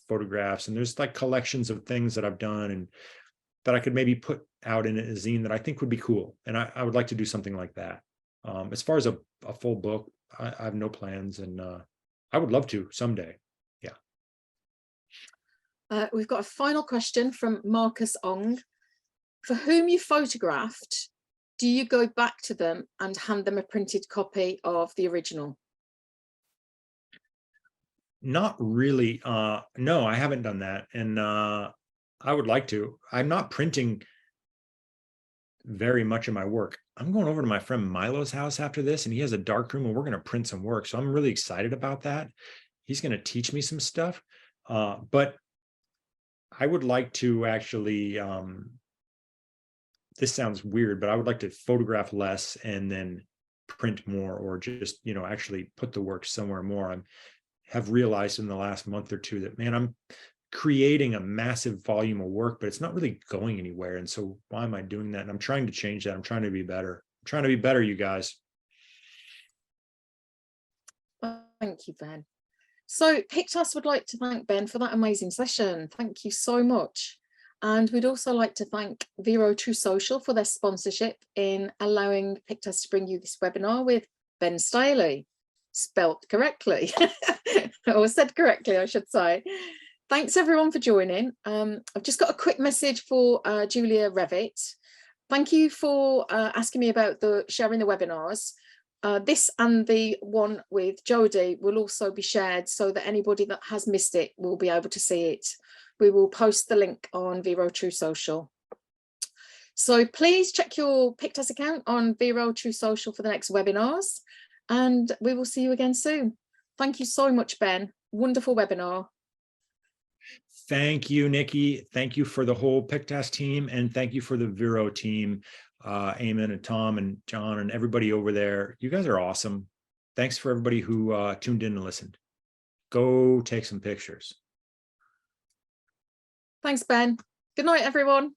photographs, and there's like collections of things that I've done and that I could maybe put out in a zine that I think would be cool. And I would like to do something like that. As far as a full book, I have no plans, and I would love to someday. Yeah. We've got a final question from Marcus Ong. For whom you photographed, do you go back to them and hand them a printed copy of the original? Not really. No, I haven't done that. And I would like to. I'm not printing very much of my work. I'm going over to my friend Milo's house after this, and he has a dark room and we're going to print some work. So I'm really excited about that. He's going to teach me some stuff. But I would like to actually, this sounds weird, but I would like to photograph less and then print more, or just, you know, actually put the work somewhere more. I have realized in the last month or two that, man, I'm creating a massive volume of work, but it's not really going anywhere. And so why am I doing that? And I'm trying to change that. I'm trying to be better. I'm trying to be better, you guys. Thank you, Ben. So Pictas would like to thank Ben for that amazing session. Thank you so much. And we'd also like to thank Vero True Social for their sponsorship in allowing Pictas to bring you this webinar with Ben Staley, spelt correctly, or said correctly, I should say. Thanks everyone for joining. I've just got a quick message for Julia Revitt. Thank you for asking me about sharing the webinars. This and the one with Jodie will also be shared so that anybody that has missed it will be able to see it. We will post the link on Vero True Social. So please check your Pictas account on Vero True Social for the next webinars, and we will see you again soon. Thank you so much, Ben. Wonderful webinar. Thank you, Nikki. Thank you for the whole Pictas team, and thank you for the Vero team, Eamon and Tom and John and everybody over there. You guys are awesome. Thanks for everybody who tuned in and listened. Go take some pictures. Thanks, Ben. Good night, everyone.